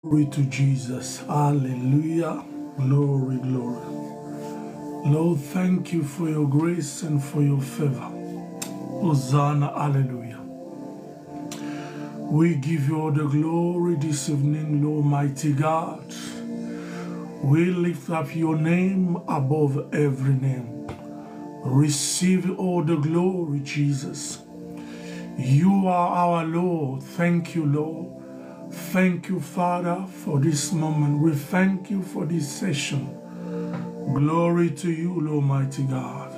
Glory to Jesus. Hallelujah. Glory, glory. Lord, thank you for your grace and for your favor. Hosanna, hallelujah. We give you all the glory this evening, Lord mighty God. We lift up your name above every name. Receive all the glory, Jesus. You are our Lord. Thank you, Lord. Thank you, Father, for this moment. We thank you for this session. Glory to you, Lord mighty God.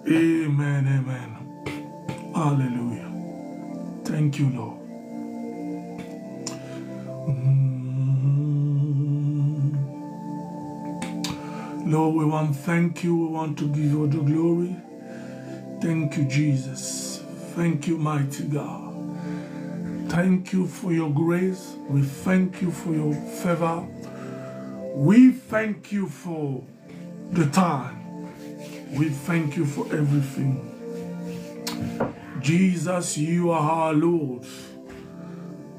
Amen, amen. Hallelujah. Thank you, Lord. Lord, we want to thank you. We want to give you the glory. Thank you, Jesus. Thank you, mighty God. Thank you for your grace. We thank you for your favor. We thank you for the time. We thank you for everything. Jesus, you are our Lord.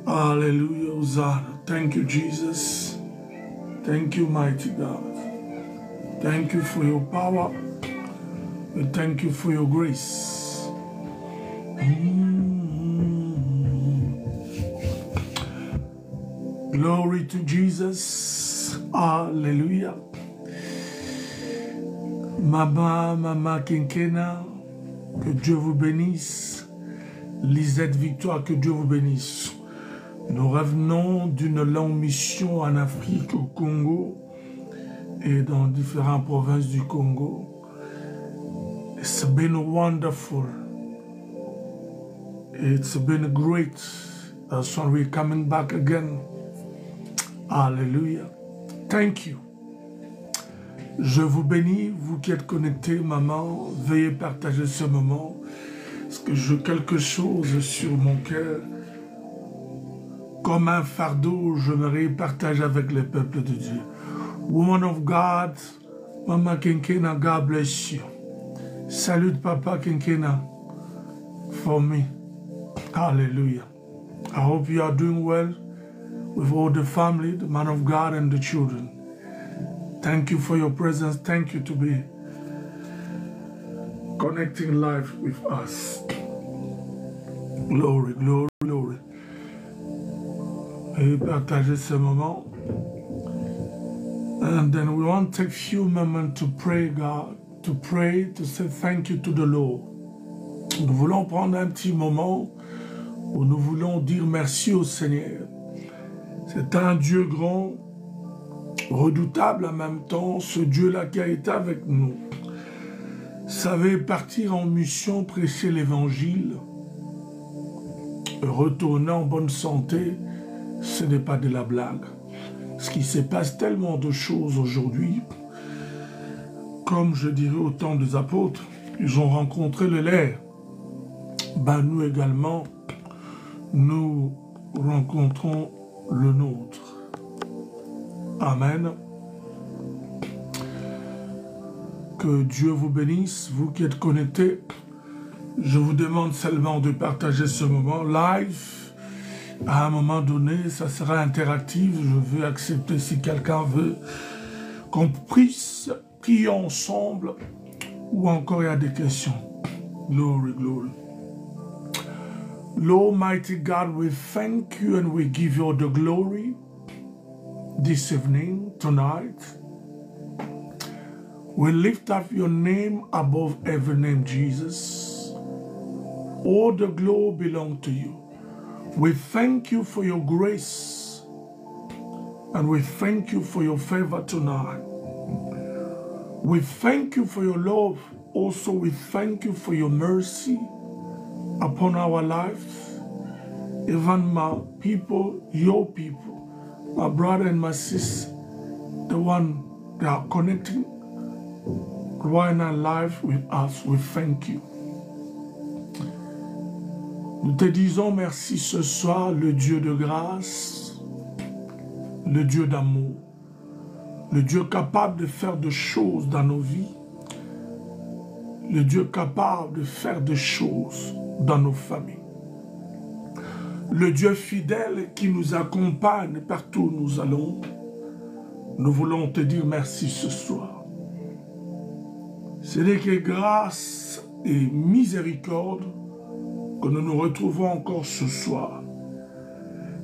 Hallelujah, Hosanna. Thank you, Jesus. Thank you, mighty God. Thank you for your power. We thank you for your grace. Glory to Jesus. Hallelujah. Mama Kenkena, que Dieu vous bénisse. Lisette Victoire, que Dieu vous bénisse. Nous revenons d'une longue mission en Afrique, au Congo et dans différentes provinces du Congo. It's been wonderful. It's been great. That's why we're coming back again. Hallelujah. Thank you. Je vous bénis, vous qui êtes connectés, maman. Veuillez partager ce moment. Parce que j'ai quelque chose sur mon cœur. Comme un fardeau, j'aimerais partager avec le peuple de Dieu. Woman of God, Mama Kenkena, God bless you. Salute Papa Kenkena for me. Hallelujah. I hope you are doing well with all the family, the man of God and the children. Thank you for your presence. Thank you to be connecting live with us. Glory, glory, glory. Et partager ce moment. And then we want to take a few moments to pray God, to pray, to say thank you to the Lord. Nous voulons prendre un petit moment où nous voulons dire merci au Seigneur. C'est un Dieu grand, redoutable en même temps, ce Dieu-là qui a été avec nous. Savez, partir en mission, prêcher l'Évangile, retourner en bonne santé, ce n'est pas de la blague. Parce qu'il se passe tellement de choses aujourd'hui, comme je dirais au temps des apôtres, ils ont rencontré le lait. Ben nous également, nous rencontrons le nôtre. Amen. Que Dieu vous bénisse, vous qui êtes connectés. Je vous demande seulement de partager ce moment live. À un moment donné, ça sera interactif. Je veux accepter si quelqu'un veut qu'on puisse prier ensemble ou encore il y a des questions. Glory, glory. Lord mighty God, we thank you and we give you the glory this evening, tonight. We lift up your name above every name, Jesus. All the glory belongs to you. We thank you for your grace and we thank you for your favor tonight. We thank you for your love. Also, we thank you for your mercy upon our lives. Even my people, your people, my brother and my sister, the one that are connecting right now live with us, we thank you. Nous te disons merci ce soir, le Dieu de grâce, le Dieu d'amour, le Dieu capable de faire des choses dans nos vies, le Dieu capable de faire des choses dans nos familles, le Dieu fidèle qui nous accompagne partout où nous allons, nous voulons te dire merci ce soir. Ce n'est que grâce et miséricorde que nous nous retrouvons encore ce soir.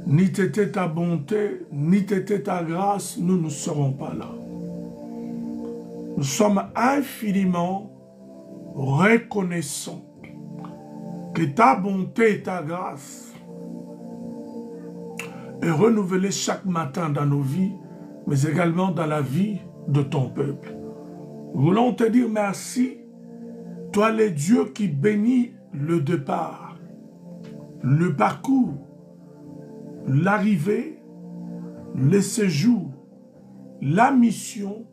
Ni t'était ta bonté, ni t'était ta grâce, nous ne serons pas là. Nous sommes infiniment reconnaissants que ta bonté et ta grâce est renouvelée chaque matin dans nos vies, mais également dans la vie de ton peuple. Nous voulons te dire merci, toi le Dieu qui bénit le départ, le parcours, l'arrivée, le séjour, la mission,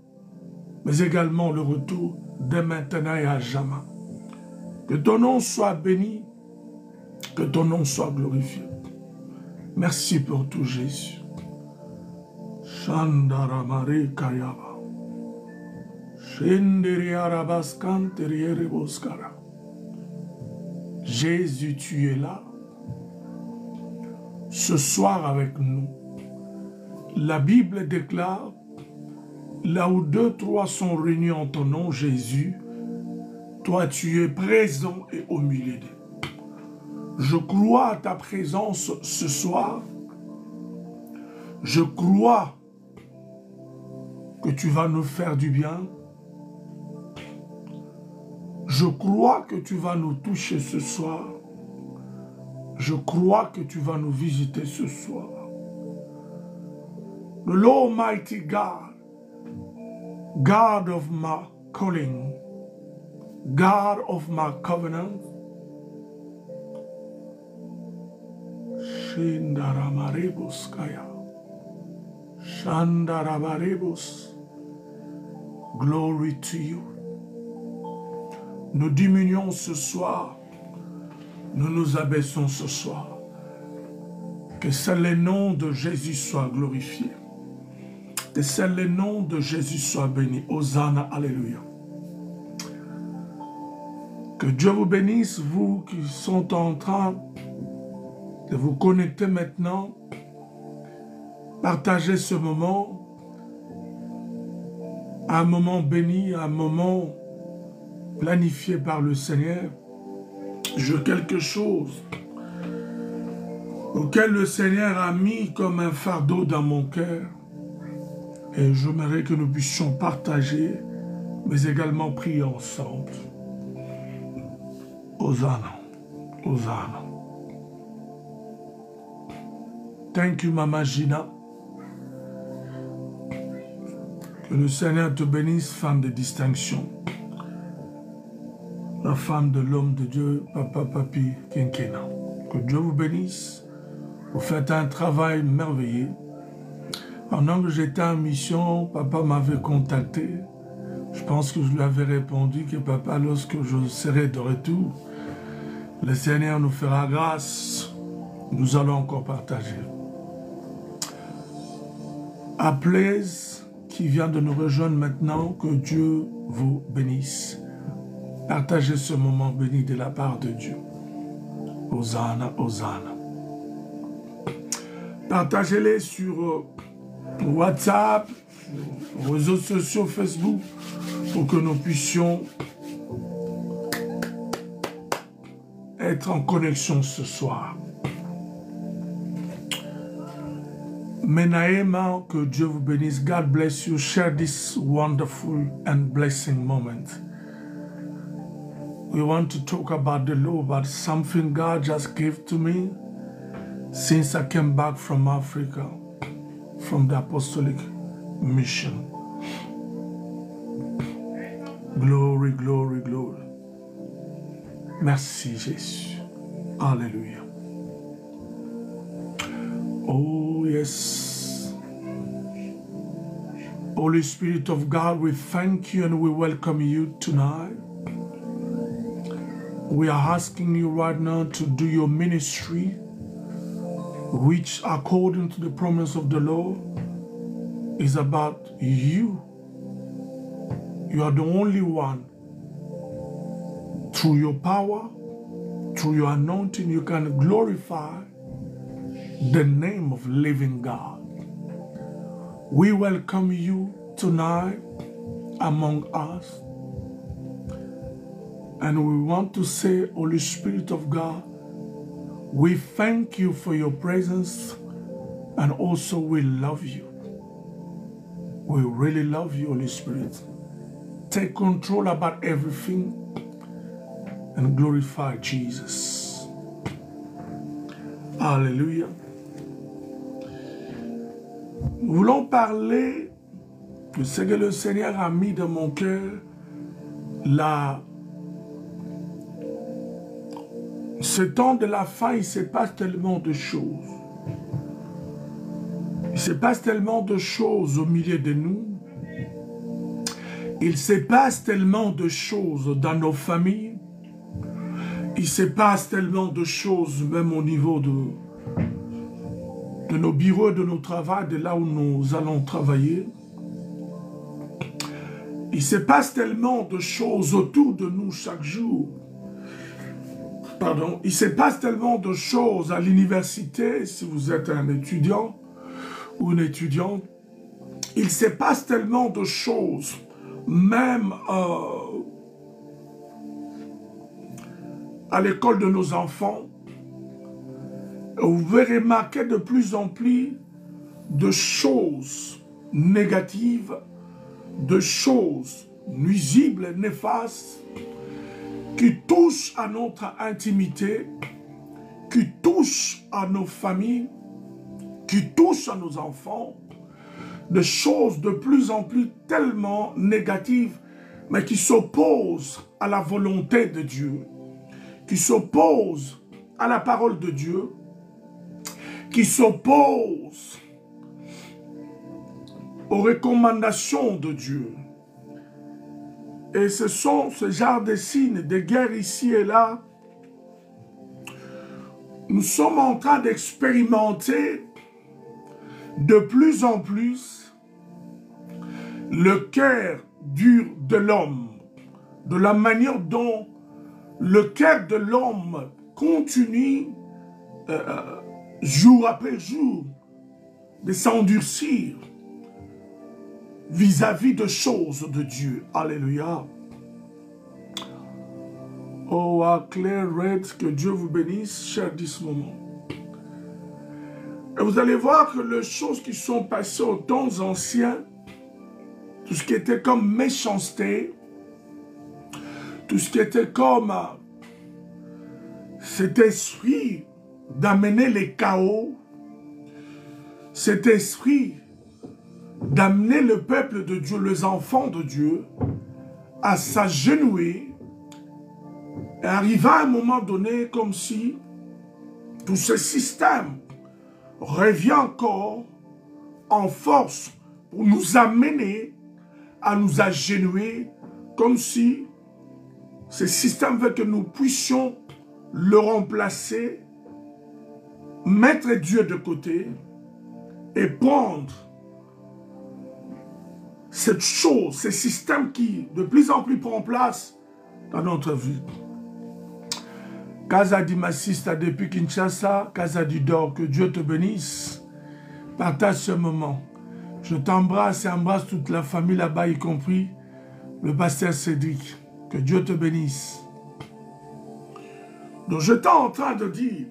mais également le retour dès maintenant et à jamais. Que ton nom soit béni, que ton nom soit glorifié. Merci pour tout, Jésus. Shandaramari Kayaba. Jésus, tu es là. Ce soir avec nous. La Bible déclare, là où 2, 3 sont réunis en ton nom, Jésus, toi tu es présent et au milieu d'eux. Je crois à ta présence ce soir. Je crois que tu vas nous faire du bien. Je crois que tu vas nous toucher ce soir. Je crois que tu vas nous visiter ce soir. The Lord Almighty God, God of my calling, God of my covenant, Shindaramarebus Kaya, Shandarabarebus, glory to you. Nous diminuons ce soir, nous nous abaissons ce soir. Que seul le nom de Jésus soit glorifié. Que seul le nom de Jésus soit béni. Hosanna, alléluia. Que Dieu vous bénisse, vous qui sont en train de vous connecter maintenant. Partagez ce moment. Un moment béni, un moment planifié par le Seigneur. Je veux quelque chose auquel le Seigneur a mis comme un fardeau dans mon cœur. Et j'aimerais que nous puissions partager, mais également prier ensemble. Hosanna, Hosanna. Thank you, Mama Gina. Que le Seigneur te bénisse, femme de distinction. La femme de l'homme de Dieu, Papa Papi Kenkena. Que Dieu vous bénisse. Vous faites un travail merveilleux. Pendant que j'étais en mission, Papa m'avait contacté. Je pense que je lui avais répondu que Papa, lorsque je serai de retour, le Seigneur nous fera grâce. Nous allons encore partager. À Blaise, qui vient de nous rejoindre maintenant, que Dieu vous bénisse. Partagez ce moment béni de la part de Dieu. Hosanna, Hosanna. Partagez-les sur WhatsApp, sur les réseaux sociaux, Facebook, pour que nous puissions être en connexion ce soir. Menaema, que Dieu vous bénisse. God bless you. Share this wonderful and blessing moment. We want to talk about the law, about something God just gave to me since I came back from Africa, from the apostolic mission. Glory, glory, glory. Merci Jésus. Alléluia. Oh yes. Holy Spirit of God, we thank you and we welcome you tonight. We are asking you right now to do your ministry, which according to the promise of the Lord is about you. You are the only one. Through your power, through your anointing, you can glorify the name of living God. We welcome you tonight among us. And we want to say, Holy Spirit of God, we thank you for your presence, and also we love you. We really love you, Holy Spirit. Take control about everything and glorify Jesus. Alléluia. Nous voulons parler de ce que le Seigneur a mis dans mon cœur, ce temps de la fin, il se passe tellement de choses. Il se passe tellement de choses au milieu de nous. Il se passe tellement de choses dans nos familles. Il se passe tellement de choses même au niveau de nos bureaux, de nos travaux, de là où nous allons travailler. Il se passe tellement de choses autour de nous chaque jour. Pardon, il se passe tellement de choses à l'université, si vous êtes un étudiant ou une étudiante. Il se passe tellement de choses, même à l'école de nos enfants. Vous verrez remarquer de plus en plus de choses négatives, de choses nuisibles, néfastes, qui touchent à notre intimité, qui touchent à nos familles, qui touchent à nos enfants, des choses de plus en plus tellement négatives, mais qui s'opposent à la volonté de Dieu, qui s'opposent à la parole de Dieu, qui s'opposent aux recommandations de Dieu. Et ce sont ce genre de signes de guerre ici et là. Nous sommes en train d'expérimenter de plus en plus le cœur dur de l'homme, de la manière dont le cœur de l'homme continue jour après jour de s'endurcir vis-à-vis de choses de Dieu. Alléluia. Oh, Claire Red, que Dieu vous bénisse, cher, dit ce moment. Et vous allez voir que les choses qui sont passées aux temps anciens, tout ce qui était comme méchanceté, tout ce qui était comme cet esprit d'amener les chaos, cet esprit d'amener le peuple de Dieu, les enfants de Dieu, à s'agenouiller et arriver à un moment donné comme si tout ce système revient encore en force pour nous amener à nous agenouiller, comme si ce système veut que nous puissions le remplacer, mettre Dieu de côté et prendre cette chose, ce système qui de plus en plus prend place dans notre vie. Casa di Massista depuis Kinshasa, Casa du Dor, que Dieu te bénisse. Partage ce moment. Je t'embrasse et embrasse toute la famille là-bas, y compris le pasteur Cédric. Que Dieu te bénisse. Donc j'étais en train de dire,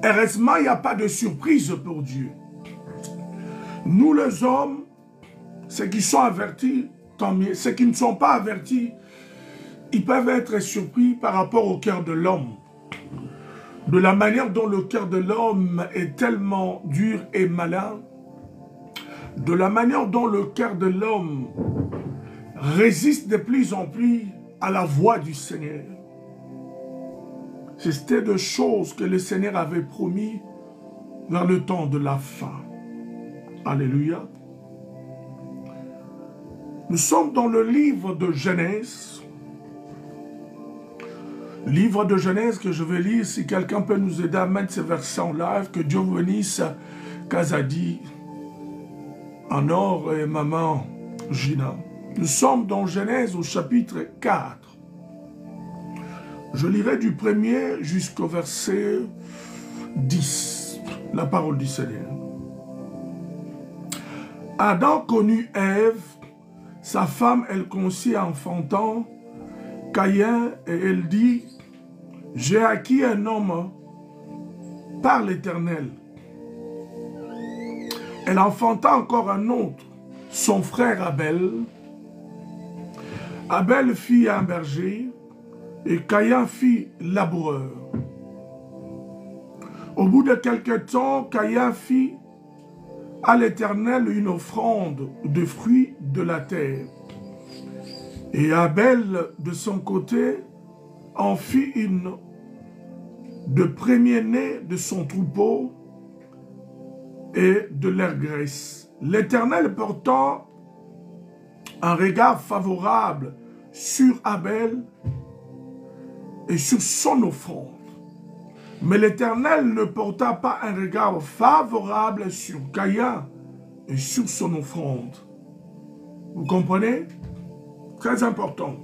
heureusement, il n'y a pas de surprise pour Dieu. Nous les hommes, ceux qui sont avertis, tant mieux. Ceux qui ne sont pas avertis, ils peuvent être surpris par rapport au cœur de l'homme. De la manière dont le cœur de l'homme est tellement dur et malin. De la manière dont le cœur de l'homme résiste de plus en plus à la voix du Seigneur. C'était des choses que le Seigneur avait promis vers le temps de la fin. Alléluia. Nous sommes dans le livre de Genèse. Livre de Genèse que je vais lire. Si quelqu'un peut nous aider à mettre ces versets en live, que Dieu vous bénisse. Kazadi, Anor et maman Gina. Nous sommes dans Genèse au chapitre 4. Je lirai du 1er jusqu'au verset 10. La parole du Seigneur. Adam connut Ève, sa femme, elle conçut enfantant Caïn, et elle dit, j'ai acquis un homme par l'Éternel. Elle enfanta encore un autre, son frère Abel. Abel fit un berger, et Caïn fit laboureur. Au bout de quelque temps, Caïn fit à l'Éternel une offrande de fruits de la terre. Et Abel, de son côté, en fit une de premier-né de son troupeau et de leur graisse. L'Éternel portant un regard favorable sur Abel et sur son offrande. Mais l'Éternel ne porta pas un regard favorable sur Caïn et sur son offrande. Vous comprenez? Très important.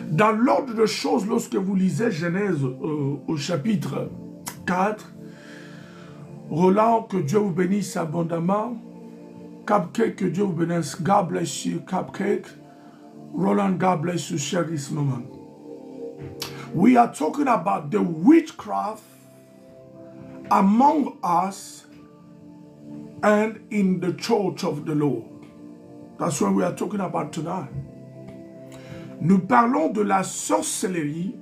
Dans l'ordre de choses, lorsque vous lisez Genèse au chapitre 4, Roland, que Dieu vous bénisse abondamment. Cupcake, que Dieu vous bénisse. God bless you, Cupcake. Roland, God bless you. Share this moment. We are talking about the witchcraft among us and in the church of the Lord. That's what we are talking about tonight. Nous parlons de la sorcellerie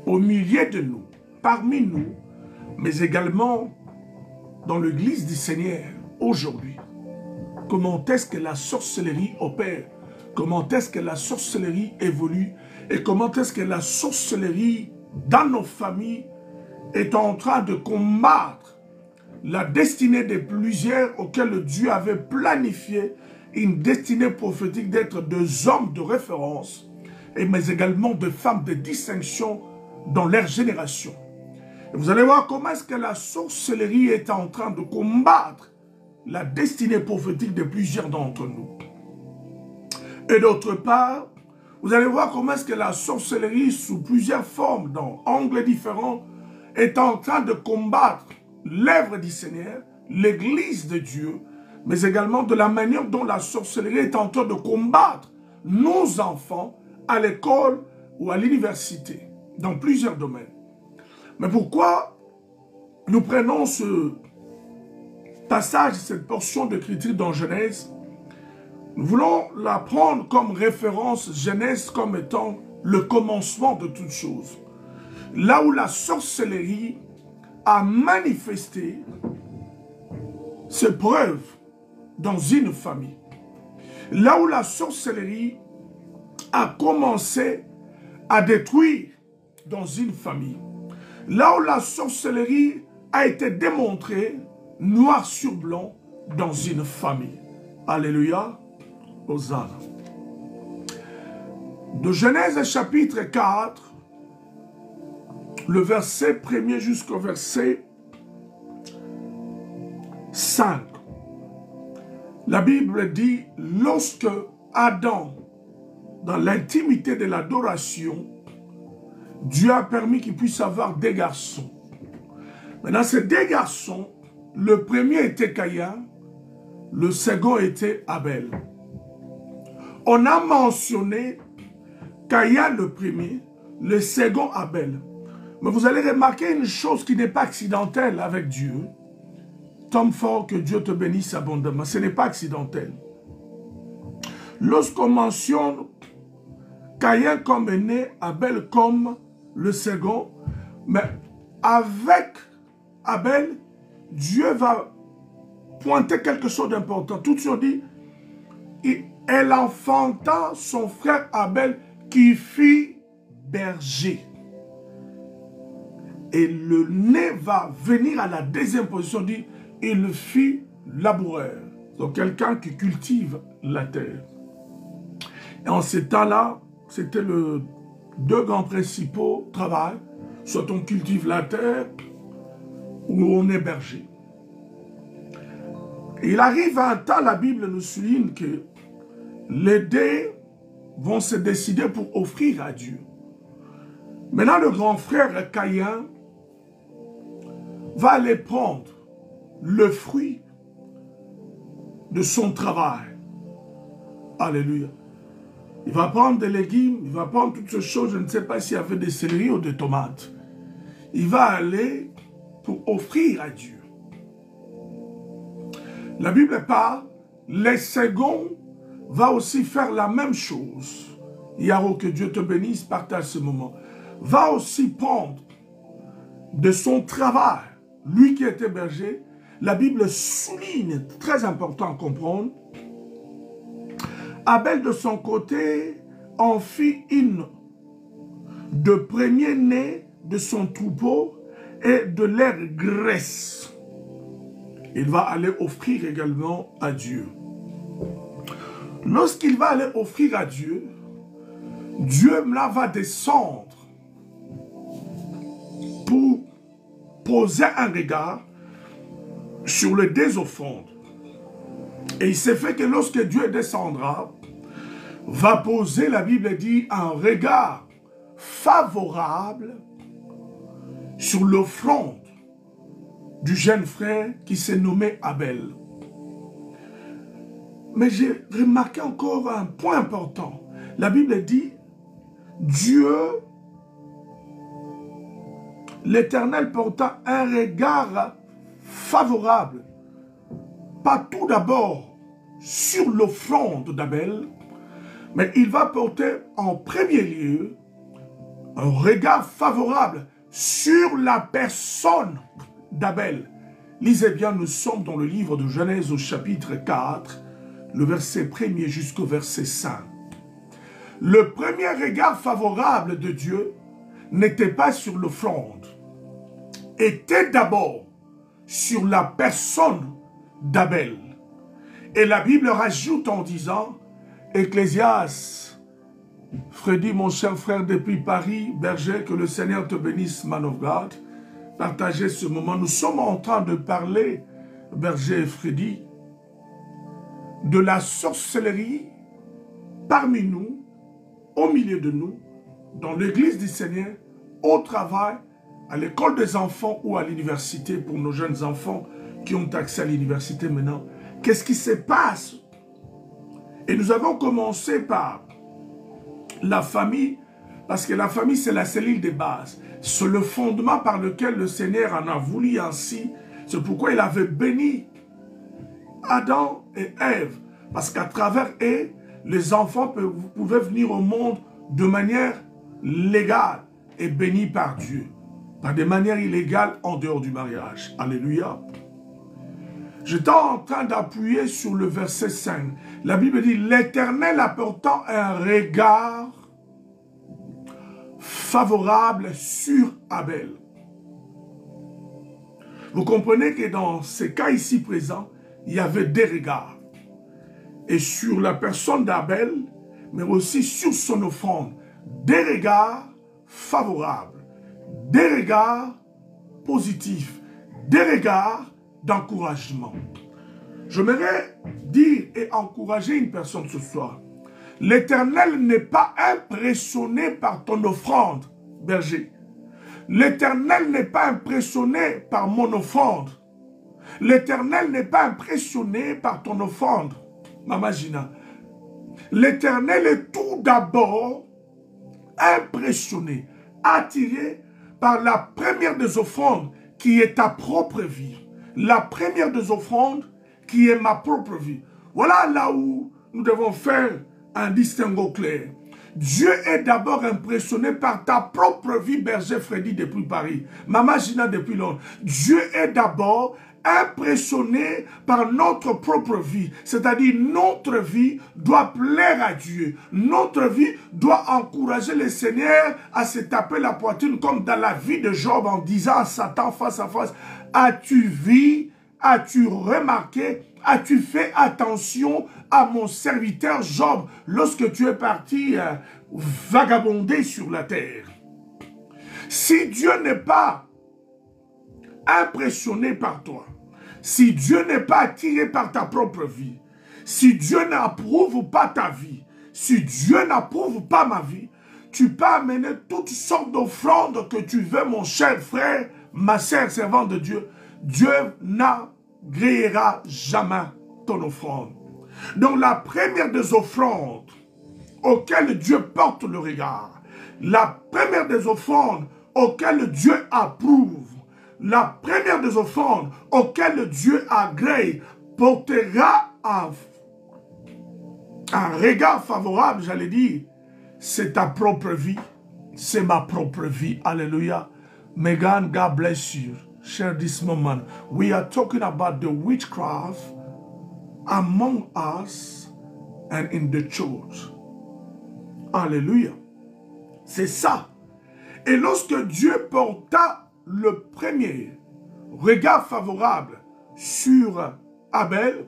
au milieu de nous, parmi nous, mais également dans l'église du Seigneur aujourd'hui. Comment est-ce que la sorcellerie opère? Comment est-ce que la sorcellerie évolue? Et comment est-ce que la sorcellerie dans nos familles est en train de combattre la destinée de plusieurs auxquels Dieu avait planifié une destinée prophétique d'être des hommes de référence, mais également de femmes de distinction dans leur génération. Et vous allez voir comment est-ce que la sorcellerie est en train de combattre la destinée prophétique de plusieurs d'entre nous. Et d'autre part, vous allez voir comment est-ce que la sorcellerie, sous plusieurs formes, dans angles différents, est en train de combattre l'œuvre du Seigneur, l'Église de Dieu, mais également de la manière dont la sorcellerie est en train de combattre nos enfants à l'école ou à l'université, dans plusieurs domaines. Mais pourquoi nous prenons ce passage, cette portion d'écriture dans Genèse? Nous voulons la prendre comme référence, Genèse comme étant le commencement de toutes choses. Là où la sorcellerie a manifesté ses preuves dans une famille. Là où la sorcellerie a commencé à détruire dans une famille. Là où la sorcellerie a été démontrée noir sur blanc dans une famille. Alléluia. Hosanna. De Genèse chapitre 4, le verset 1er jusqu'au verset 5. La Bible dit, lorsque Adam, dans l'intimité de l'adoration, Dieu a permis qu'il puisse avoir des garçons. Maintenant, ces deux garçons, le premier était Caïn, le second était Abel. On a mentionné Caïn le premier, le second Abel. Mais vous allez remarquer une chose qui n'est pas accidentelle avec Dieu. Tom Ford, que Dieu te bénisse abondamment. Ce n'est pas accidentel. Lorsqu'on mentionne Caïn comme aîné, Abel comme le second, mais avec Abel, Dieu va pointer quelque chose d'important. Tout de suite dit, elle enfanta son frère Abel qui fit berger. Et le nez va venir à la deuxième position, dit, il fit laboureur. Donc quelqu'un qui cultive la terre. Et en ces temps-là, c'était les deux grands principaux travaux. Soit on cultive la terre, ou on est berger. Et il arrive à un temps, la Bible nous souligne que les deux vont se décider pour offrir à Dieu. Maintenant, le grand frère Caïn va aller prendre le fruit de son travail. Alléluia. Il va prendre des légumes, il va prendre toutes ces choses, je ne sais pas s'il y avait des céleris ou des tomates. Il va aller pour offrir à Dieu. La Bible parle, les seconds va aussi faire la même chose. Yahweh, que Dieu te bénisse, partage ce moment. Va aussi prendre de son travail, lui qui était berger. La Bible souligne, très important à comprendre, Abel de son côté en fit une de premier-né de son troupeau et de leur graisse. Il va aller offrir également à Dieu. Lorsqu'il va aller offrir à Dieu, Dieu là va descendre pour poser un regard sur les deux offrandes. Et il s'est fait que lorsque Dieu descendra, va poser, la Bible dit, un regard favorable sur l'offrande du jeune frère qui s'est nommé Abel. Mais j'ai remarqué encore un point important. La Bible dit, Dieu, l'Éternel porta un regard favorable, pas tout d'abord sur l'offrande d'Abel, mais il va porter en premier lieu un regard favorable sur la personne d'Abel. Lisez bien, nous sommes dans le livre de Genèse au chapitre 4, le verset 1er jusqu'au verset 5. Le premier regard favorable de Dieu n'était pas sur l'offrande, était d'abord sur la personne d'Abel. Et la Bible rajoute en disant, Ecclésias, Freddy, mon cher frère depuis Paris, berger, que le Seigneur te bénisse, man of God, partagez ce moment. Nous sommes en train de parler, berger Freddy, de la sorcellerie parmi nous, au milieu de nous, dans l'église du Seigneur, au travail, à l'école des enfants ou à l'université pour nos jeunes enfants qui ont accès à l'université maintenant. Qu'est-ce qui se passe? Et nous avons commencé par la famille, parce que la famille c'est la cellule de base. C'est le fondement par lequel le Seigneur en a voulu ainsi. C'est pourquoi il avait béni Adam et Ève. Parce qu'à travers eux, les enfants pouvaient venir au monde de manière légale et bénis par Dieu. Pas de manière illégale en dehors du mariage. Alléluia. J'étais en train d'appuyer sur le verset 5. La Bible dit, l'Éternel apportant un regard favorable sur Abel. Vous comprenez que dans ces cas ici présents, il y avait des regards. Et sur la personne d'Abel, mais aussi sur son offrande, des regards favorables, des regards positifs, des regards d'encouragement. J'aimerais dire et encourager une personne ce soir. L'Éternel n'est pas impressionné par ton offrande, berger. L'Éternel n'est pas impressionné par mon offrande. L'Éternel n'est pas impressionné par ton offrande, Mama Gina. L'Éternel est tout d'abord impressionné, attiré par la première des offrandes qui est ta propre vie. La première des offrandes qui est ma propre vie. Voilà là où nous devons faire un distinguo clair. Dieu est d'abord impressionné par ta propre vie, berger Freddy depuis Paris, Mama Gina depuis Londres. Dieu est d'abord impressionné par notre propre vie. C'est-à-dire notre vie doit plaire à Dieu. Notre vie doit encourager le Seigneur à se taper la poitrine comme dans la vie de Job en disant à Satan face à face, as-tu vu, as-tu remarqué, as-tu fait attention à mon serviteur Job lorsque tu es parti vagabonder sur la terre? Si Dieu n'est pas impressionné par toi, si Dieu n'est pas attiré par ta propre vie, si Dieu n'approuve pas ta vie, si Dieu n'approuve pas ma vie, Tu peux amener toutes sortes d'offrandes que tu veux, mon cher frère, ma sœur, servante de Dieu. Dieu n'agréera jamais ton offrande. Donc la première des offrandes auxquelles Dieu porte le regard, la première des offrandes auxquelles Dieu approuve, la première des offrandes auxquelles Dieu agrée, portera un regard favorable, j'allais dire, c'est ta propre vie, c'est ma propre vie. Alléluia. Megan, God bless you. Share this moment. We are talking about the witchcraft among us and in the church. Alléluia. C'est ça. Et lorsque Dieu porta le premier regard favorable sur Abel,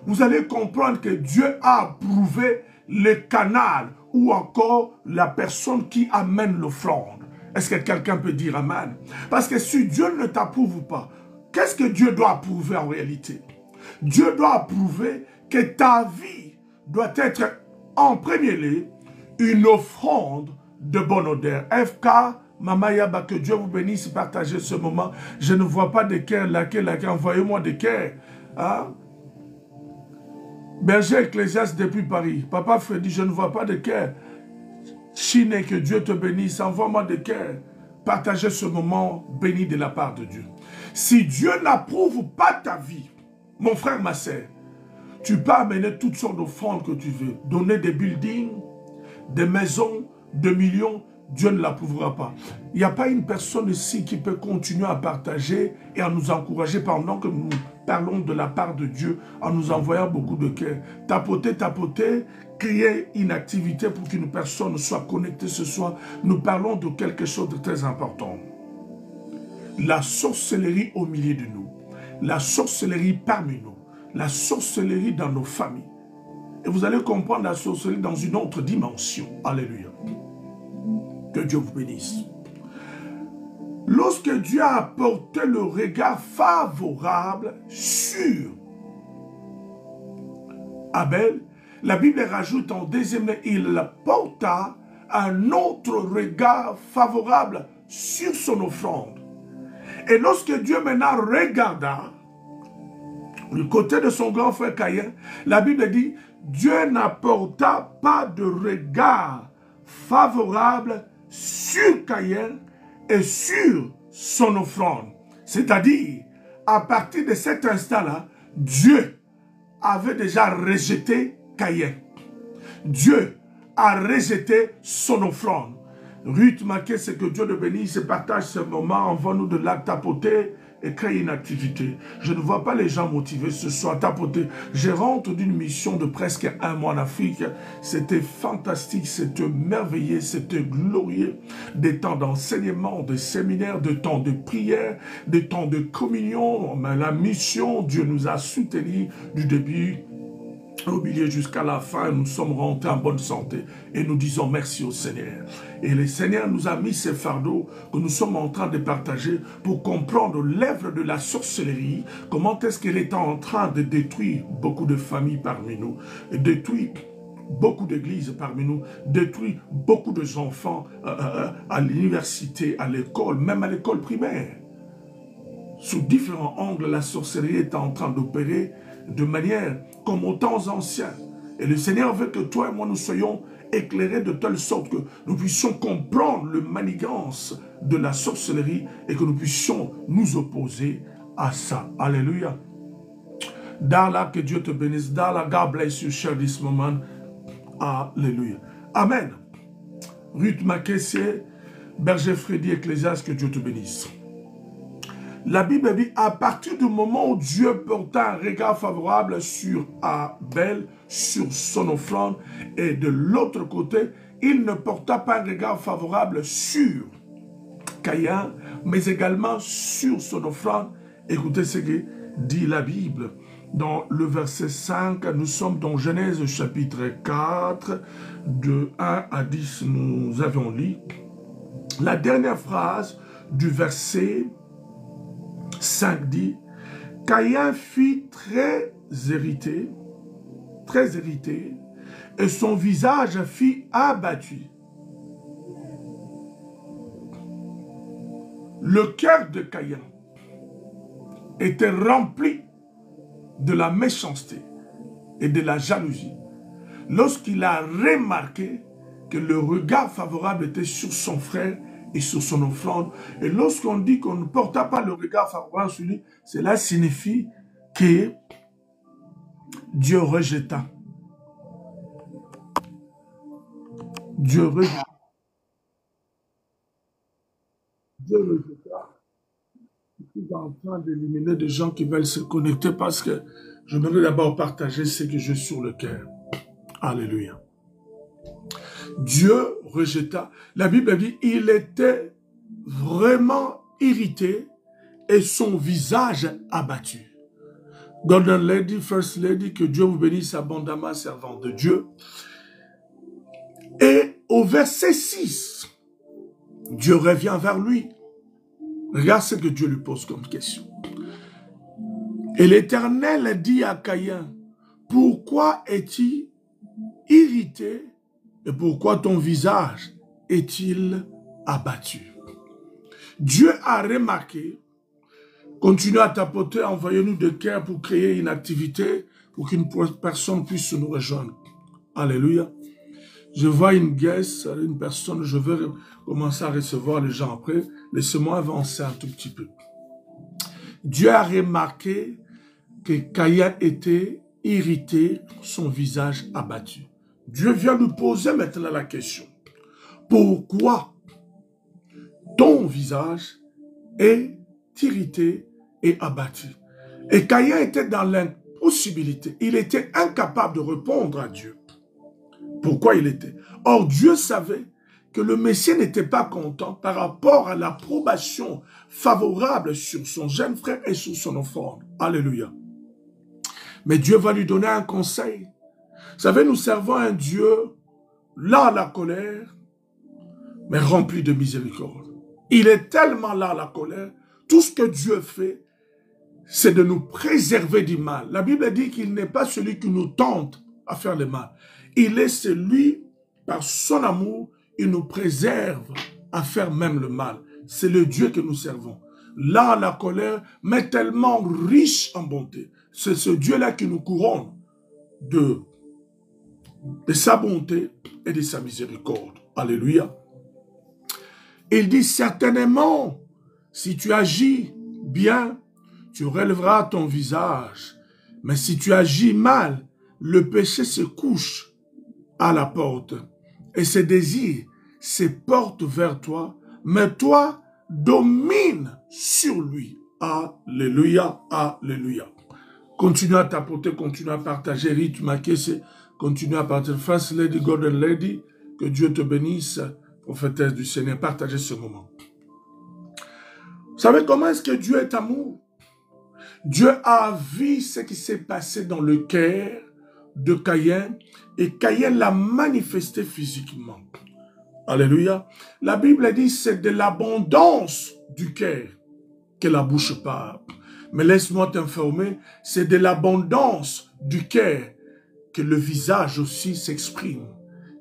vous allez comprendre que Dieu a approuvé le canal ou encore la personne qui amène l'offrande. Est-ce que quelqu'un peut dire amen? Parce que si Dieu ne t'approuve pas, qu'est-ce que Dieu doit approuver en réalité? Dieu doit approuver que ta vie doit être en premier lieu une offrande de bonne odeur. FK, Mama Yaba, que Dieu vous bénisse, partagez ce moment. Je ne vois pas de cœur, laquelle, envoyez-moi des cœurs. Hein? Berger Ecclésiaste depuis Paris. Papa Freddy, je ne vois pas de cœur. Chine, que Dieu te bénisse, envoie-moi des cœurs. Partagez ce moment béni de la part de Dieu. Si Dieu n'approuve pas ta vie, mon frère, ma sœur, tu peux amener toutes sortes d'offrandes que tu veux. Donner des buildings, des maisons, des millions, Dieu ne l'approuvera pas. Il n'y a pas une personne ici qui peut continuer à partager et à nous encourager pendant que nous parlons de la part de Dieu en nous envoyant beaucoup de cœur. Tapoter, tapoter, créer une activité pour qu'une personne soit connectée ce soir. Nous parlons de quelque chose de très important. La sorcellerie au milieu de nous. La sorcellerie parmi nous. La sorcellerie dans nos familles. Et vous allez comprendre la sorcellerie dans une autre dimension. Alléluia. Que Dieu vous bénisse. Lorsque Dieu a apporté le regard favorable sur Abel, la Bible rajoute en deuxième lieu, il porta un autre regard favorable sur son offrande. Et lorsque Dieu maintenant regarda du côté de son grand frère Caïn, la Bible dit, Dieu n'apporta pas de regard favorable sur Caïn et sur son offrande. C'est-à-dire, à partir de cet instant-là, Dieu avait déjà rejeté Caïn. Dieu a rejeté son offrande. Ruth Maquet, c'est que Dieu le bénisse et partage ce moment, envoie-nous de la tapoter et crée une activité. Je ne vois pas les gens motivés ce soir, tapoter. Je rentre d'une mission de presque 1 mois en Afrique. C'était fantastique, c'était merveilleux, c'était glorieux. Des temps d'enseignement, de séminaires, de temps de prière, des temps de communion. Mais la mission, Dieu nous a soutenus du début au milieu jusqu'à la fin, nous sommes rentrés en bonne santé et nous disons merci au Seigneur. Et le Seigneur nous a mis ces fardeaux que nous sommes en train de partager pour comprendre l'œuvre de la sorcellerie, comment est-ce qu'elle est en train de détruire beaucoup de familles parmi nous, détruire beaucoup d'églises parmi nous, détruire beaucoup d'enfants à l'université, à l'école, même à l'école primaire. Sous différents angles, la sorcellerie est en train d'opérer de manière comme aux temps anciens. Et le Seigneur veut que toi et moi nous soyons éclairés de telle sorte que nous puissions comprendre le manigance de la sorcellerie et que nous puissions nous opposer à ça. Alléluia. Dala, que Dieu te bénisse. Dala, God bless you, share this moment. Alléluia. Amen. Ruth Makessie, Berger Freddy, Ecclésiaste, que Dieu te bénisse. La Bible dit, à partir du moment où Dieu porta un regard favorable sur Abel, sur son offrande, et de l'autre côté, il ne porta pas un regard favorable sur Caïn, mais également sur son offrande. Écoutez ce que dit la Bible. Dans le verset 5, nous sommes dans Genèse chapitre 4, de 1 à 10, nous avions lu la dernière phrase du verset 5 dit, Caïn fit très irrité, et son visage fit abattu. Le cœur de Caïn était rempli de la méchanceté et de la jalousie lorsqu'il a remarqué que le regard favorable était sur son frère et sur son offrande. Et lorsqu'on dit qu'on ne porta pas le regard favorable sur lui, cela signifie que Dieu rejeta. Dieu rejeta. Dieu rejeta. Je suis en train d'éliminer des gens qui veulent se connecter parce que je voudrais d'abord partager ce que j'ai sur le cœur. Alléluia. Dieu rejeta. La Bible dit, il était vraiment irrité et son visage abattu. Golden Lady, First Lady, que Dieu vous bénisse abondamment, servante de Dieu. Et au verset 6, Dieu revient vers lui. Regarde ce que Dieu lui pose comme question. Et l'Éternel dit à Caïn, pourquoi es-tu irrité et pourquoi ton visage est-il abattu? Dieu a remarqué, continue à tapoter, envoyez-nous des cœurs pour créer une activité, pour qu'une personne puisse nous rejoindre. Alléluia. Je vois une guest, une personne, je vais commencer à recevoir les gens après. Laissez-moi avancer un tout petit peu. Dieu a remarqué que Caïn était irrité, son visage abattu. Dieu vient lui poser maintenant la question. Pourquoi ton visage est irrité et abattu? Et Caïn était dans l'impossibilité. Il était incapable de répondre à Dieu. Pourquoi il était? Or, Dieu savait que le Messie n'était pas content par rapport à l'approbation favorable sur son jeune frère et sur son offrande. Alléluia. Mais Dieu va lui donner un conseil. Vous savez, nous servons un Dieu là à la colère, mais rempli de miséricorde. Il est tellement là à la colère, tout ce que Dieu fait, c'est de nous préserver du mal. La Bible dit qu'il n'est pas celui qui nous tente à faire le mal. Il est celui, par son amour, il nous préserve à faire même le mal. C'est le Dieu que nous servons. Là, la colère, mais tellement riche en bonté. C'est ce Dieu-là qui nous couronne de sa bonté et de sa miséricorde. Alléluia. Il dit certainement, si tu agis bien, tu relèveras ton visage. Mais si tu agis mal, le péché se couche à la porte et ses désirs se portent vers toi, mais toi domine sur lui. Alléluia, alléluia. Continue à tapoter, continue à partager, rythme à caisser, continue à partager. First Lady, Golden Lady, que Dieu te bénisse, prophétesse du Seigneur, partagez ce moment. Vous savez comment est-ce que Dieu est amour? Dieu a vu ce qui s'est passé dans le cœur de Caïn et Caïn l'a manifesté physiquement. Alléluia. La Bible dit c'est de l'abondance du cœur que la bouche parle. Mais laisse-moi t'informer, c'est de l'abondance du cœur que le visage aussi s'exprime.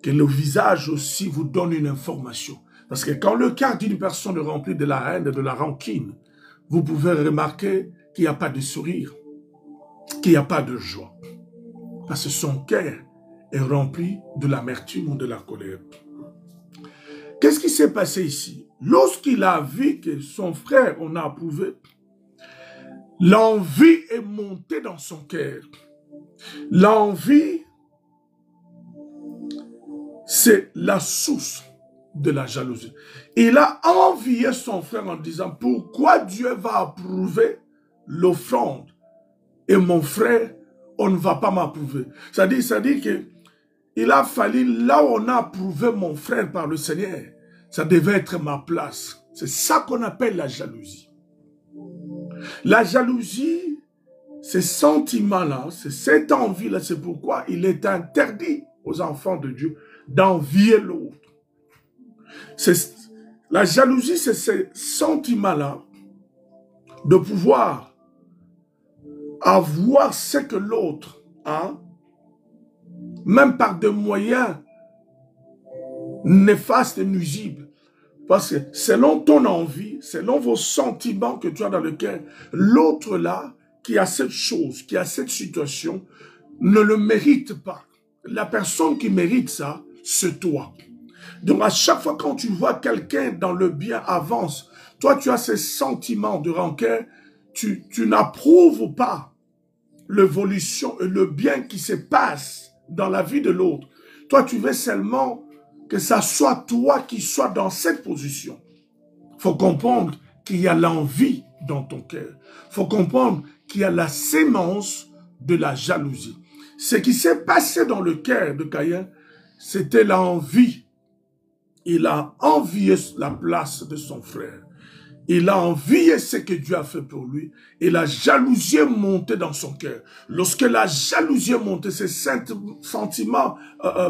Que le visage aussi vous donne une information. Parce que quand le cœur d'une personne est rempli de la haine et de la rancune, vous pouvez remarquer qu'il n'y a pas de sourire, qu'il n'y a pas de joie. Parce que son cœur est rempli de l'amertume ou de la colère. Qu'est-ce qui s'est passé ici? Lorsqu'il a vu que son frère, on a approuvé, l'envie est montée dans son cœur. L'envie, c'est la source de la jalousie. Il a envié son frère en disant, pourquoi Dieu va approuver l'offrande et mon frère, on ne va pas m'approuver. C'est-à-dire que il a fallu, là où on a approuvé mon frère par le Seigneur, ça devait être ma place. C'est ça qu'on appelle la jalousie. La jalousie, ces sentiments-là, c'est cette envie-là, c'est pourquoi il est interdit aux enfants de Dieu d'envier l'autre. La jalousie, c'est ces sentiments-là de pouvoir avoir ce que l'autre a, même par des moyens néfastes et nuisibles. Parce que selon ton envie, selon vos sentiments que tu as dans le cœur, l'autre là, qui a cette chose, qui a cette situation, ne le mérite pas. La personne qui mérite ça, c'est toi. Donc à chaque fois quand tu vois quelqu'un dans le bien avance, toi tu as ces sentiments de rancœur, tu n'approuves pas l'évolution et le bien qui se passe dans la vie de l'autre. Toi tu veux seulement que ça soit toi qui sois dans cette position. Il faut comprendre qu'il y a l'envie dans ton cœur. Il faut comprendre qu'il y a la sémence de la jalousie. Ce qui s'est passé dans le cœur de Caïn, c'était l'envie. Il a envié la place de son frère. Il a envié ce que Dieu a fait pour lui. Et la jalousie est montée dans son cœur. Lorsque la jalousie est montée, ce sentiment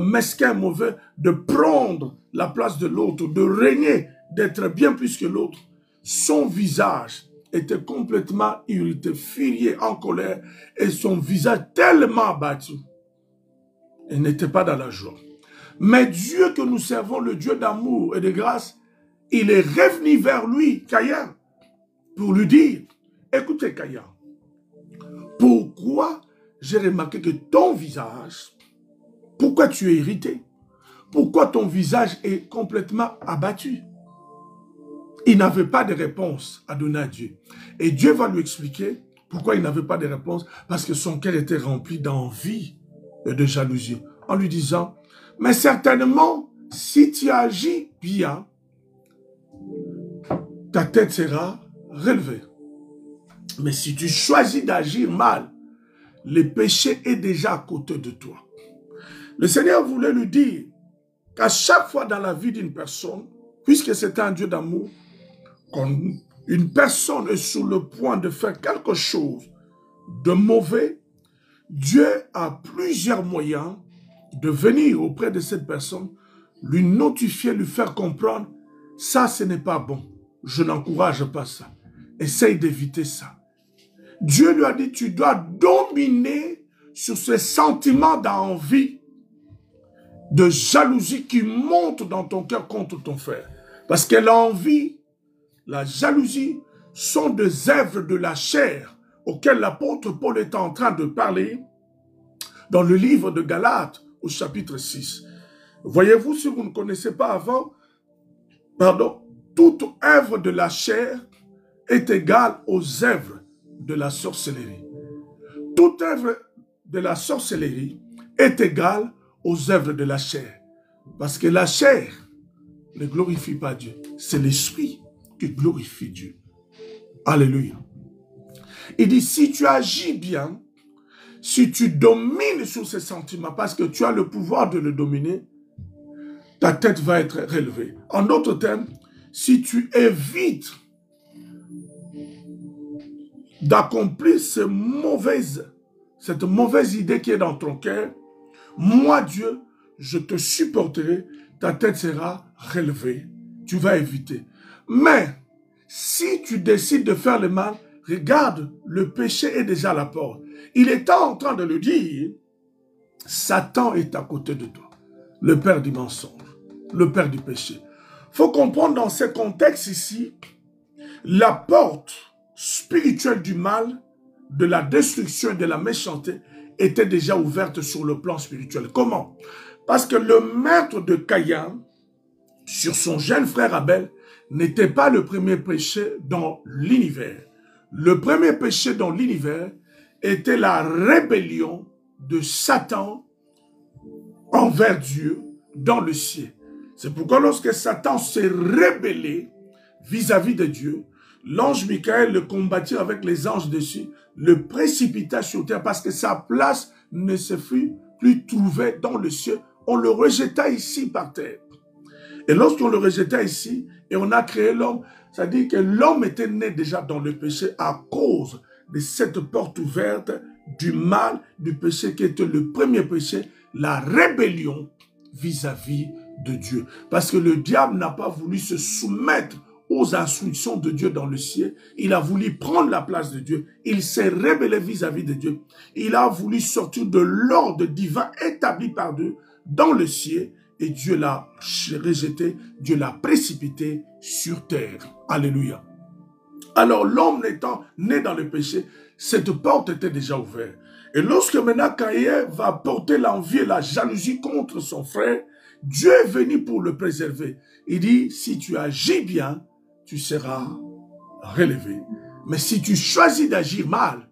mesquin, mauvais, de prendre la place de l'autre, de régner, d'être bien plus que l'autre, son visage était complètement irrité, furieux, en colère, et son visage tellement abattu. Il n'était pas dans la joie. Mais Dieu que nous servons, le Dieu d'amour et de grâce, il est revenu vers lui, Caïn, pour lui dire, écoutez Caïn, pourquoi j'ai remarqué que ton visage, pourquoi tu es irrité? Pourquoi ton visage est complètement abattu? Il n'avait pas de réponse à donner à Dieu. Et Dieu va lui expliquer pourquoi il n'avait pas de réponse. Parce que son cœur était rempli d'envie et de jalousie. En lui disant, mais certainement, si tu agis bien, ta tête sera relevée. Mais si tu choisis d'agir mal, le péché est déjà à côté de toi. Le Seigneur voulait lui dire qu'à chaque fois dans la vie d'une personne, puisque c'est un Dieu d'amour, quand une personne est sur le point de faire quelque chose de mauvais, Dieu a plusieurs moyens de venir auprès de cette personne, lui notifier, lui faire comprendre, ça ce n'est pas bon, je n'encourage pas ça, essaye d'éviter ça. Dieu lui a dit, tu dois dominer sur ce sentiment d'envie, de jalousie qui monte dans ton cœur contre ton frère. Parce que l'envie, la jalousie sont des œuvres de la chair auxquelles l'apôtre Paul est en train de parler dans le livre de Galates au chapitre 6. Voyez-vous, si vous ne connaissez pas avant, toute œuvre de la chair est égale aux œuvres de la sorcellerie. Toute œuvre de la sorcellerie est égale aux œuvres de la chair. Parce que la chair ne glorifie pas Dieu. C'est l'esprit qui glorifie Dieu. Alléluia. Il dit, si tu agis bien, si tu domines sur ces sentiments, parce que tu as le pouvoir de le dominer, ta tête va être relevée. En d'autres termes, si tu évites d'accomplir cette mauvaise idée qui est dans ton cœur, moi, Dieu, je te supporterai, ta tête sera relevée. Tu vas éviter. Mais, si tu décides de faire le mal, regarde, le péché est déjà à la porte. Il est en train de le dire, Satan est à côté de toi. Le père du mensonge, le père du péché. Il faut comprendre dans ce contexte ici, la porte spirituelle du mal, de la destruction et de la méchanceté était déjà ouverte sur le plan spirituel. Comment? Parce que le meurtre de Caïn sur son jeune frère Abel n'était pas le premier péché dans l'univers. Le premier péché dans l'univers était la rébellion de Satan envers Dieu dans le ciel. C'est pourquoi lorsque Satan s'est rébellé vis-à-vis de Dieu, l'ange Michael le combattit avec les anges dessus, le précipita sur terre parce que sa place ne se fut plus trouvée dans le ciel. On le rejeta ici par terre. Et lorsqu'on le rejeta ici, et on a créé l'homme, ça dit que l'homme était né déjà dans le péché à cause de cette porte ouverte du mal, du péché qui était le premier péché, la rébellion vis-à-vis de Dieu. Parce que le diable n'a pas voulu se soumettre aux instructions de Dieu dans le ciel. Il a voulu prendre la place de Dieu. Il s'est rébellé vis-à-vis de Dieu. Il a voulu sortir de l'ordre divin établi par Dieu dans le ciel et Dieu l'a rejeté, Dieu l'a précipité sur terre. Alléluia. Alors l'homme étant né dans le péché, cette porte était déjà ouverte. Et lorsque maintenant Caïn va porter l'envie et la jalousie contre son frère, Dieu est venu pour le préserver. Il dit, si tu agis bien, tu seras relevé. Mais si tu choisis d'agir mal,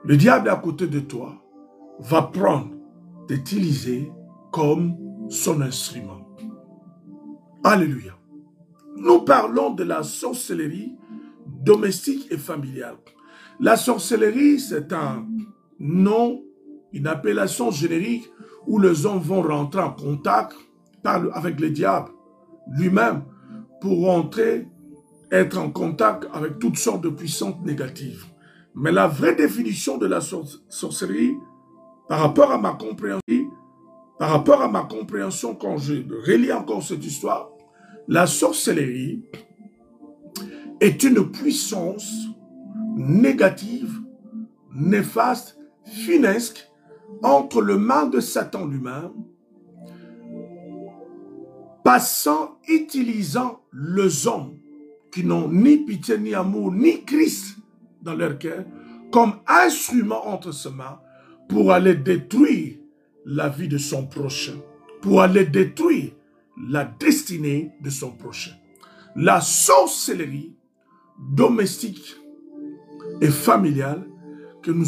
le diable à côté de toi va prendre, t'utiliser comme son instrument. Alléluia. Nous parlons de la sorcellerie domestique et familiale. La sorcellerie, c'est un nom, une appellation générique où les hommes vont rentrer en contact avec le diable lui-même pour rentrer, être en contact avec toutes sortes de puissances négatives. Mais la vraie définition de la sorcellerie, par rapport à ma compréhension, quand je relis encore cette histoire, la sorcellerie est une puissance négative, néfaste, funeste, entre le mal de Satan lui-même, utilisant les hommes qui n'ont ni pitié, ni amour, ni Christ dans leur cœur, comme instrument entre ses mains pour aller détruire la vie de son prochain, pour aller détruire la destinée de son prochain. La sorcellerie domestique et familiale que nous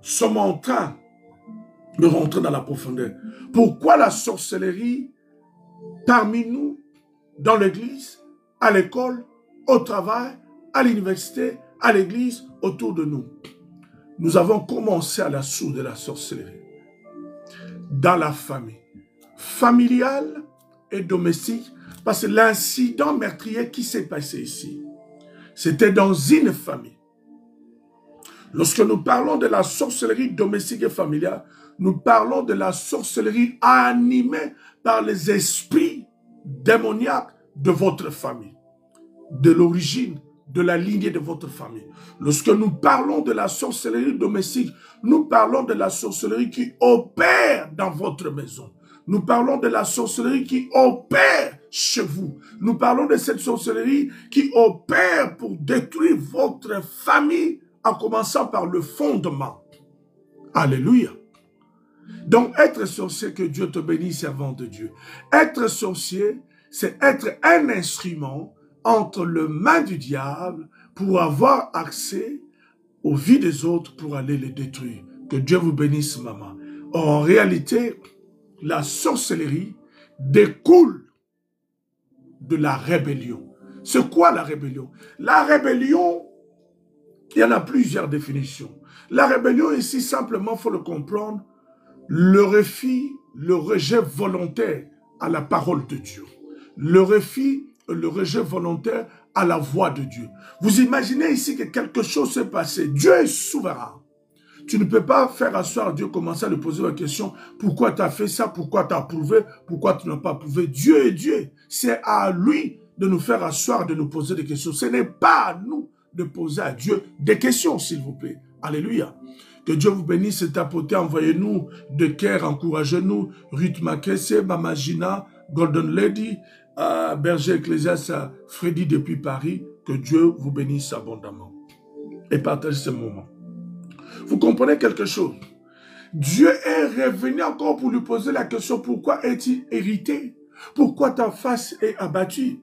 sommes en train de rentrer dans la profondeur. Pourquoi la sorcellerie parmi nous, dans l'église, à l'école, au travail, à l'université, à l'église, autour de nous? Nous avons commencé à la source de la sorcellerie. Dans la famille, familiale et domestique, parce que l'incident meurtrier qui s'est passé ici, c'était dans une famille. Lorsque nous parlons de la sorcellerie domestique et familiale, nous parlons de la sorcellerie animée par les esprits démoniaques de votre famille, de l'origine, de la lignée de votre famille. Lorsque nous parlons de la sorcellerie domestique, nous parlons de la sorcellerie qui opère dans votre maison. Nous parlons de la sorcellerie qui opère chez vous. Nous parlons de cette sorcellerie qui opère pour détruire votre famille, en commençant par le fondement. Alléluia. Donc, être sorcier, que Dieu te bénisse, servant de Dieu. Être sorcier, c'est être un instrument entre les mains du diable pour avoir accès aux vies des autres pour aller les détruire. Que Dieu vous bénisse, maman. Or, en réalité, la sorcellerie découle de la rébellion. C'est quoi la rébellion? La rébellion, il y en a plusieurs définitions. La rébellion ici, simplement, il faut le comprendre, le refus, le rejet volontaire à la parole de Dieu. Le refus, le rejet volontaire à la voix de Dieu. Vous imaginez ici que quelque chose s'est passé. Dieu est souverain. Tu ne peux pas faire asseoir Dieu, commencer à lui poser la question, pourquoi tu as fait ça, pourquoi tu as approuvé, pourquoi tu n'as pas approuvé. Dieu est Dieu. C'est à lui de nous faire asseoir, de nous poser des questions. Ce n'est pas à nous de poser à Dieu des questions, s'il vous plaît. Alléluia. Que Dieu vous bénisse et tapoter. Envoyez-nous de cœur, encouragez-nous. Ruth Makesse, Mama Gina, Golden Lady, Berger Ecclésias, Freddy depuis Paris. Que Dieu vous bénisse abondamment. Et partagez ce moment. Vous comprenez quelque chose? Dieu est revenu encore pour lui poser la question, pourquoi es-tu irrité? Pourquoi ta face est abattue?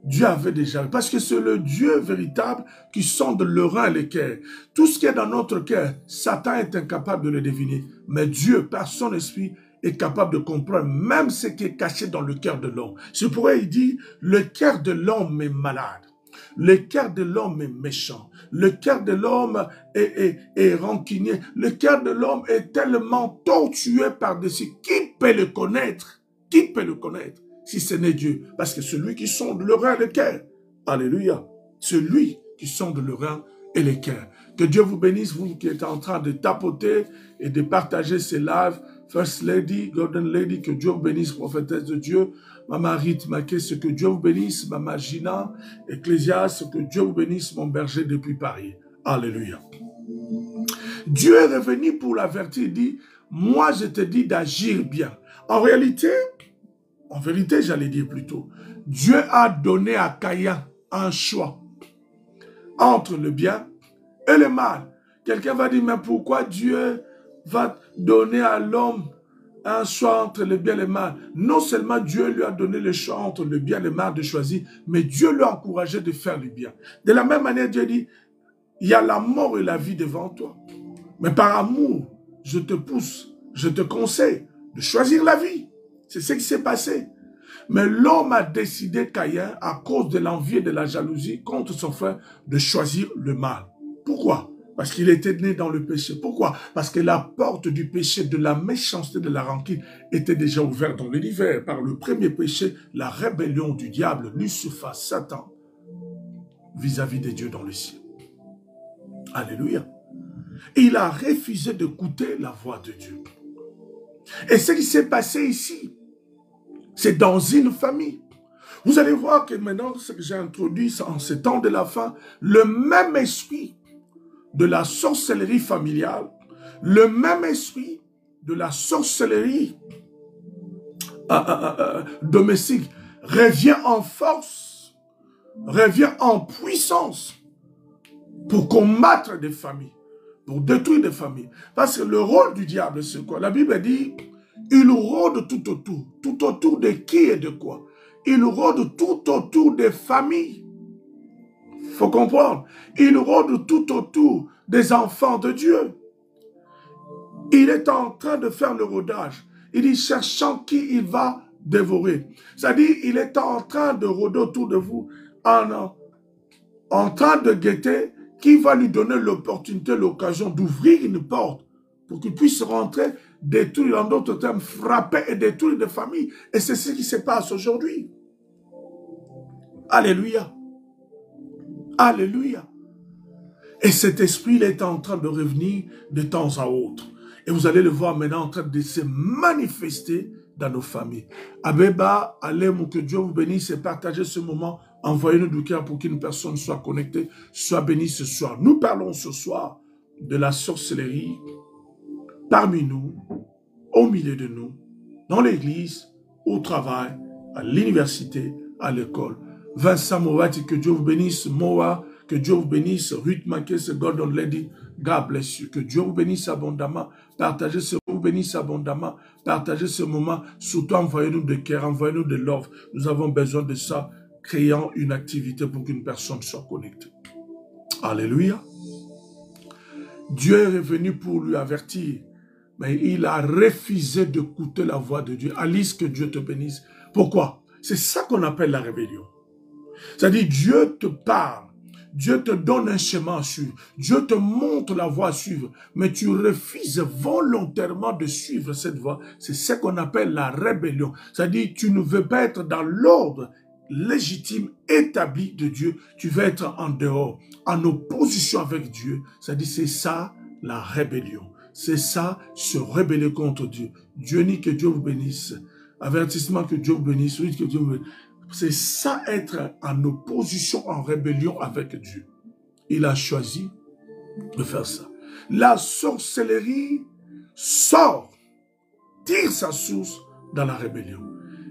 Dieu avait déjà, parce que c'est le Dieu véritable qui sonde le rein et le cœur. Tout ce qui est dans notre cœur, Satan est incapable de le deviner. Mais Dieu, par son esprit, est capable de comprendre même ce qui est caché dans le cœur de l'homme. C'est pourquoi il dit, le cœur de l'homme est malade. Le cœur de l'homme est méchant. Le cœur de l'homme est rancunier. Le cœur de l'homme est tellement tortué par-dessus. Qui peut le connaître? Qui peut le connaître si ce n'est Dieu? Parce que celui qui sonde le rein et le cœur. Alléluia. Celui qui sonde le rein et le cœur. Que Dieu vous bénisse, vous qui êtes en train de tapoter et de partager ces lives. First Lady, Golden Lady, que Dieu vous bénisse, prophétesse de Dieu. Maman Ruth Makesse, que Dieu vous bénisse. Maman Gina, Ecclésias, que Dieu vous bénisse, mon berger depuis Paris. Alléluia. Dieu est revenu pour l'avertir, il dit, moi je te dis d'agir bien. En vérité, j'allais dire plutôt, Dieu a donné à Caïn un choix entre le bien et le mal. Quelqu'un va dire, mais pourquoi Dieu va donner à l'homme un choix entre le bien et le mal? Non seulement Dieu lui a donné le choix entre le bien et le mal de choisir, mais Dieu lui a encouragé de faire le bien. De la même manière, Dieu dit, il y a la mort et la vie devant toi. Mais par amour, je te pousse, je te conseille de choisir la vie. C'est ce qui s'est passé. Mais l'homme a décidé, Caïn, à cause de l'envie et de la jalousie contre son frère, de choisir le mal. Pourquoi? Parce qu'il était né dans le péché. Pourquoi? Parce que la porte du péché, de la méchanceté, de la rancune était déjà ouverte dans l'univers. Par le premier péché, la rébellion du diable, Lucifer, Satan, vis-à-vis de Dieu dans le ciel. Alléluia. Et il a refusé d'écouter la voix de Dieu. Et ce qui s'est passé ici, c'est dans une famille. Vous allez voir que maintenant, ce que j'ai introduit en ce temps de la fin, le même esprit de la sorcellerie familiale, le même esprit de la sorcellerie domestique revient en force, revient en puissance pour combattre des familles, pour détruire des familles. Parce que le rôle du diable, c'est quoi? La Bible dit, il rôde tout autour de qui et de quoi? Il rôde tout autour des familles. Il faut comprendre. Il rôde tout autour des enfants de Dieu. Il est en train de faire le rôdage. Il dit, cherchant qui il va dévorer. C'est-à-dire, il est en train de rôder autour de vous, en train de guetter qui va lui donner l'opportunité, l'occasion d'ouvrir une porte pour qu'il puisse rentrer, détruire, en d'autres termes, frapper et détruire des familles. Et c'est ce qui se passe aujourd'hui. Alléluia. Alléluia. Et cet esprit, il est en train de revenir de temps à autre. Et vous allez le voir maintenant en train de se manifester dans nos familles. Abeba, Alem, que Dieu vous bénisse et partagez ce moment. Envoyez-nous du cœur pour qu'une personne soit connectée, soit bénie ce soir. Nous parlons ce soir de la sorcellerie parmi nous, au milieu de nous, dans l'église, au travail, à l'université, à l'école. Vincent Moati, que Dieu vous bénisse. Moa, que Dieu vous bénisse. Ruth Makes, Gordon Lady, God bless you. Que Dieu vous bénisse abondamment. Partagez ce vous bénisse abondamment. Partagez ce moment. Surtout, envoyez-nous de cœur, envoyez-nous de love. Nous avons besoin de ça, créant une activité pour qu'une personne soit connectée. Alléluia. Dieu est revenu pour lui avertir, mais il a refusé d'écouter la voix de Dieu. Alice, que Dieu te bénisse. Pourquoi? C'est ça qu'on appelle la rébellion. C'est-à-dire, Dieu te parle, Dieu te donne un chemin à suivre, Dieu te montre la voie à suivre, mais tu refuses volontairement de suivre cette voie. C'est ce qu'on appelle la rébellion. C'est-à-dire, tu ne veux pas être dans l'ordre légitime, établi de Dieu, tu veux être en dehors, en opposition avec Dieu. C'est-à-dire, c'est ça la rébellion. C'est ça, se rebeller contre Dieu. Dieu dit que Dieu vous bénisse. Avertissement, que Dieu vous bénisse. Oui, que Dieu vous bénisse. C'est ça, être en opposition, en rébellion avec Dieu. Il a choisi de faire ça. La sorcellerie sort, tire sa source dans la rébellion.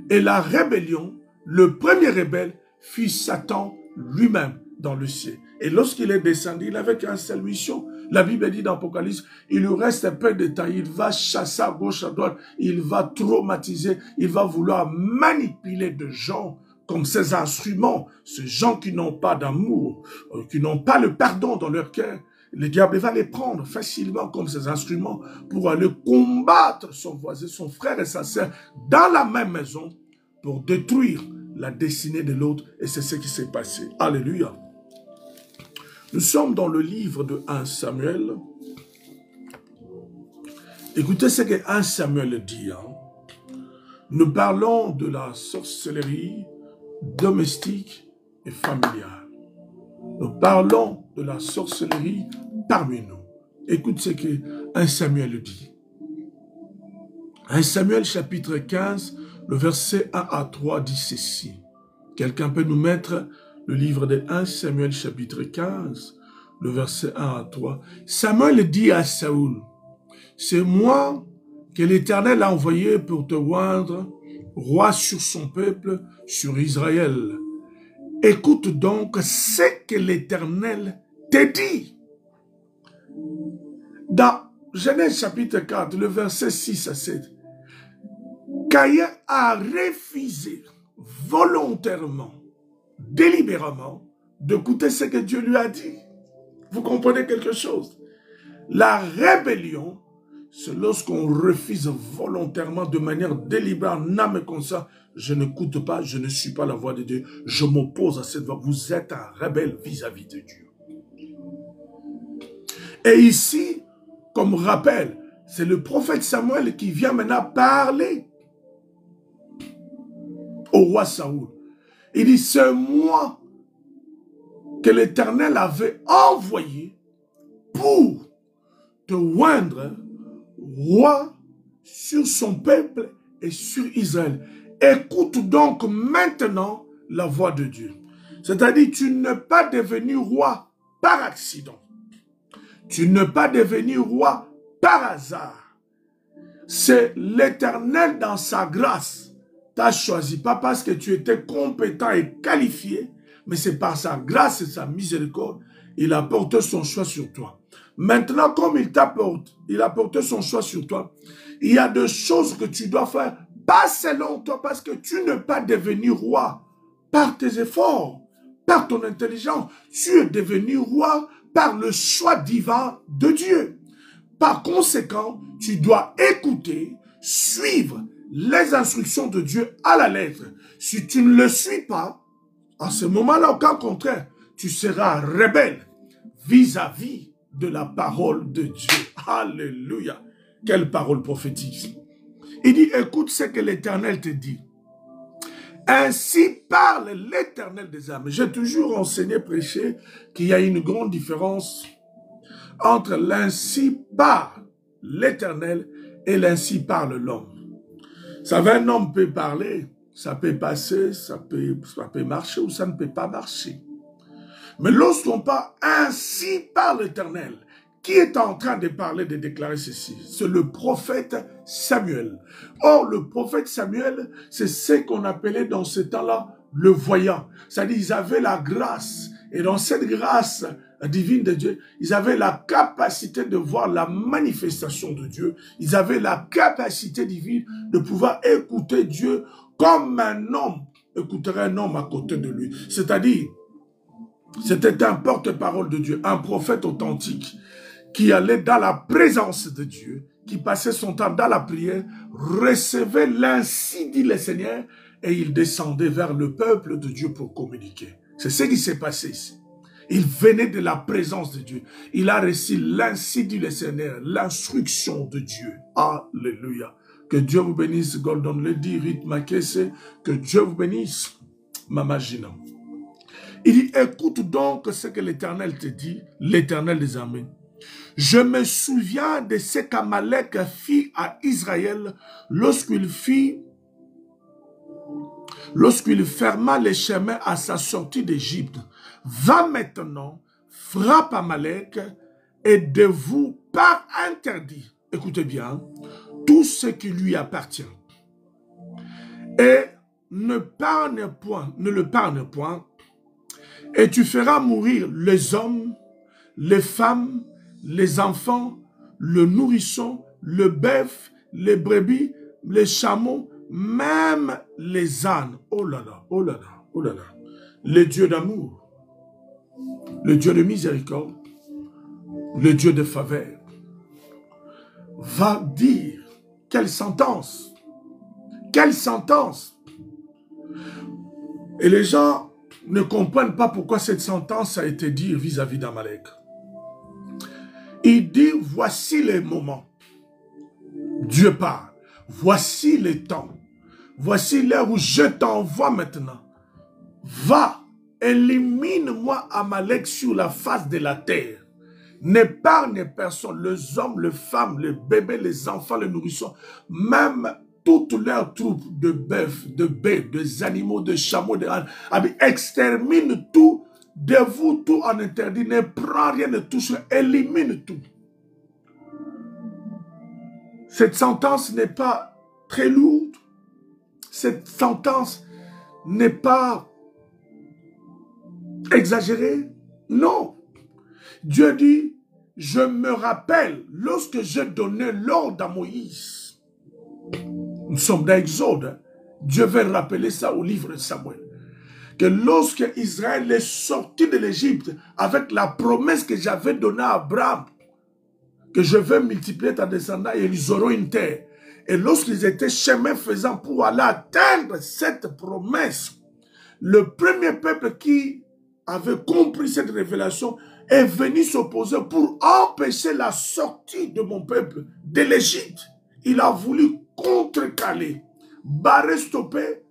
Et la rébellion, le premier rebelle fut Satan lui-même dans le ciel. Et lorsqu'il est descendu, il avait qu'une seule mission. La Bible dit dans l'Apocalypse, il lui reste un peu de temps, il va chasser à gauche, à droite, il va traumatiser, il va vouloir manipuler de gens comme ces instruments, ces gens qui n'ont pas d'amour, qui n'ont pas le pardon dans leur cœur. Le diable va les prendre facilement comme ces instruments pour aller combattre son voisin, son frère et sa sœur dans la même maison pour détruire la destinée de l'autre. Et c'est ce qui s'est passé. Alléluia. Nous sommes dans le livre de 1 Samuel. Écoutez ce que 1 Samuel dit. Nous parlons de la sorcellerie domestique et familiale. Nous parlons de la sorcellerie parmi nous. Écoute ce que 1 Samuel dit. 1 Samuel chapitre 15, le verset 1 à 3 dit ceci. Quelqu'un peut nous mettre le livre de 1 Samuel chapitre 15, le verset 1 à 3. Samuel dit à Saoul, c'est moi que l'Éternel a envoyé pour te oindre roi sur son peuple, sur Israël. Écoute donc ce que l'Éternel te dit. Dans Genèse chapitre 4, le verset 6 à 7, Caïn a refusé volontairement, délibérément, d'écouter ce que Dieu lui a dit. Vous comprenez quelque chose? La rébellion, c'est lorsqu'on refuse volontairement, de manière délibérée, en âme et conscience, je n'écoute pas, je ne suis pas la voix de Dieu, je m'oppose à cette voix. Vous êtes un rebelle vis-à-vis de Dieu. Et ici, comme rappel, c'est le prophète Samuel qui vient maintenant parler au roi Saoul. Il dit, c'est moi que l'Éternel avait envoyé pour te oindre roi sur son peuple et sur Israël. Écoute donc maintenant la voix de Dieu. C'est-à-dire, tu n'es pas devenu roi par accident. Tu n'es pas devenu roi par hasard. C'est l'Éternel dans sa grâce t'a choisi, pas parce que tu étais compétent et qualifié, mais c'est par sa grâce et sa miséricorde, il a porté son choix sur toi. Maintenant, comme il a porté son choix sur toi, il y a des choses que tu dois faire, pas selon toi, parce que tu n'es pas devenu roi par tes efforts, par ton intelligence. Tu es devenu roi par le choix divin de Dieu. Par conséquent, tu dois écouter, suivre les instructions de Dieu à la lettre. Si tu ne le suis pas, à ce moment-là, au contraire, tu seras rebelle vis-à-vis de la parole de Dieu. Alléluia. Quelle parole prophétique. Il dit, écoute ce que l'Éternel te dit. Ainsi parle l'Éternel des armées. J'ai toujours enseigné, prêché, qu'il y a une grande différence entre l'ainsi parle l'Éternel et l'ainsi parle l'homme. Ça va, un homme peut parler, ça peut passer, ça peut marcher ou ça ne peut pas marcher. Mais lorsqu'on parle ainsi par l'Éternel, qui est en train de parler, de déclarer ceci? C'est le prophète Samuel. Or, le prophète Samuel, c'est ce qu'on appelait dans ce temps-là le voyant. C'est-à-dire, ils avaient la grâce. Et dans cette grâce divine de Dieu, ils avaient la capacité de voir la manifestation de Dieu. Ils avaient la capacité divine de pouvoir écouter Dieu comme un homme écouterait un homme à côté de lui. C'est-à-dire, c'était un porte-parole de Dieu, un prophète authentique qui allait dans la présence de Dieu, qui passait son temps dans la prière, recevait l'ainsi dit le Seigneur et il descendait vers le peuple de Dieu pour communiquer. C'est ce qui s'est passé ici. Il venait de la présence de Dieu. Il a reçu l'ainsi dit le Seigneur, l'instruction de Dieu. Alléluia. Que Dieu vous bénisse, Golden Lady, Rite Makese, que Dieu vous bénisse, Mama Gina. Il dit, écoute donc ce que l'Éternel te dit, l'Éternel des armées. Je me souviens de ce qu'Amalek fit à Israël lorsqu'il ferma les chemins à sa sortie d'Égypte. Va maintenant, frappe Amalek et de vous par interdit, écoutez bien, tout ce qui lui appartient. Et ne le parne point, et tu feras mourir les hommes, les femmes, les enfants, le nourrisson, le bœuf, les brebis, les chameaux, même les ânes. Oh là là, oh là là, oh là là. Le Dieu d'amour, le Dieu de miséricorde, le Dieu de faveur, va dire, quelle sentence, quelle sentence. Et les gens ne comprennent pas pourquoi cette sentence a été dite vis-à-vis d'Amalek. Il dit, voici les moments. Dieu parle. Voici les temps. Voici l'heure où je t'envoie maintenant. Va, élimine-moi Amalek sur la face de la terre. N'épargne personne, les hommes, les femmes, les bébés, les enfants, les nourrissons, même toutes leurs troupes de bœufs, de bêtes, des animaux, de chameaux, de ânes. Extermine tout. De vous, tout en interdit, ne prends rien, ne touche, élimine tout. Cette sentence n'est pas très lourde. Cette sentence n'est pas exagérée. Non. Dieu dit, je me rappelle lorsque j'ai donné l'ordre à Moïse. Nous sommes dans Exode. Dieu veut rappeler ça au livre de Samuel. Que lorsque Israël est sorti de l'Égypte avec la promesse que j'avais donnée à Abraham, que je vais multiplier ta descendance et ils auront une terre. Et lorsqu'ils étaient chemin faisant pour aller atteindre cette promesse, le premier peuple qui avait compris cette révélation est venu s'opposer pour empêcher la sortie de mon peuple de l'Égypte. Il a voulu contrecaler, barrer, stopper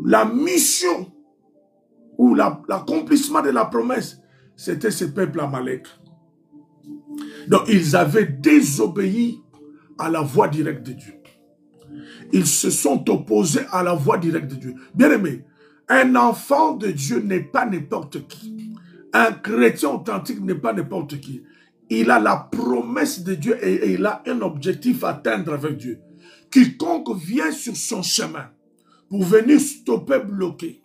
la mission ou l'accomplissement de la promesse. C'était ce peuple Amalek. Donc ils avaient désobéi à la voie directe de Dieu. Ils se sont opposés à la voie directe de Dieu. Bien aimé, un enfant de Dieu n'est pas n'importe qui. Un chrétien authentique n'est pas n'importe qui. Il a la promesse de Dieu et il a un objectif à atteindre avec Dieu. Quiconque vient sur son chemin pour venir stopper, bloquer,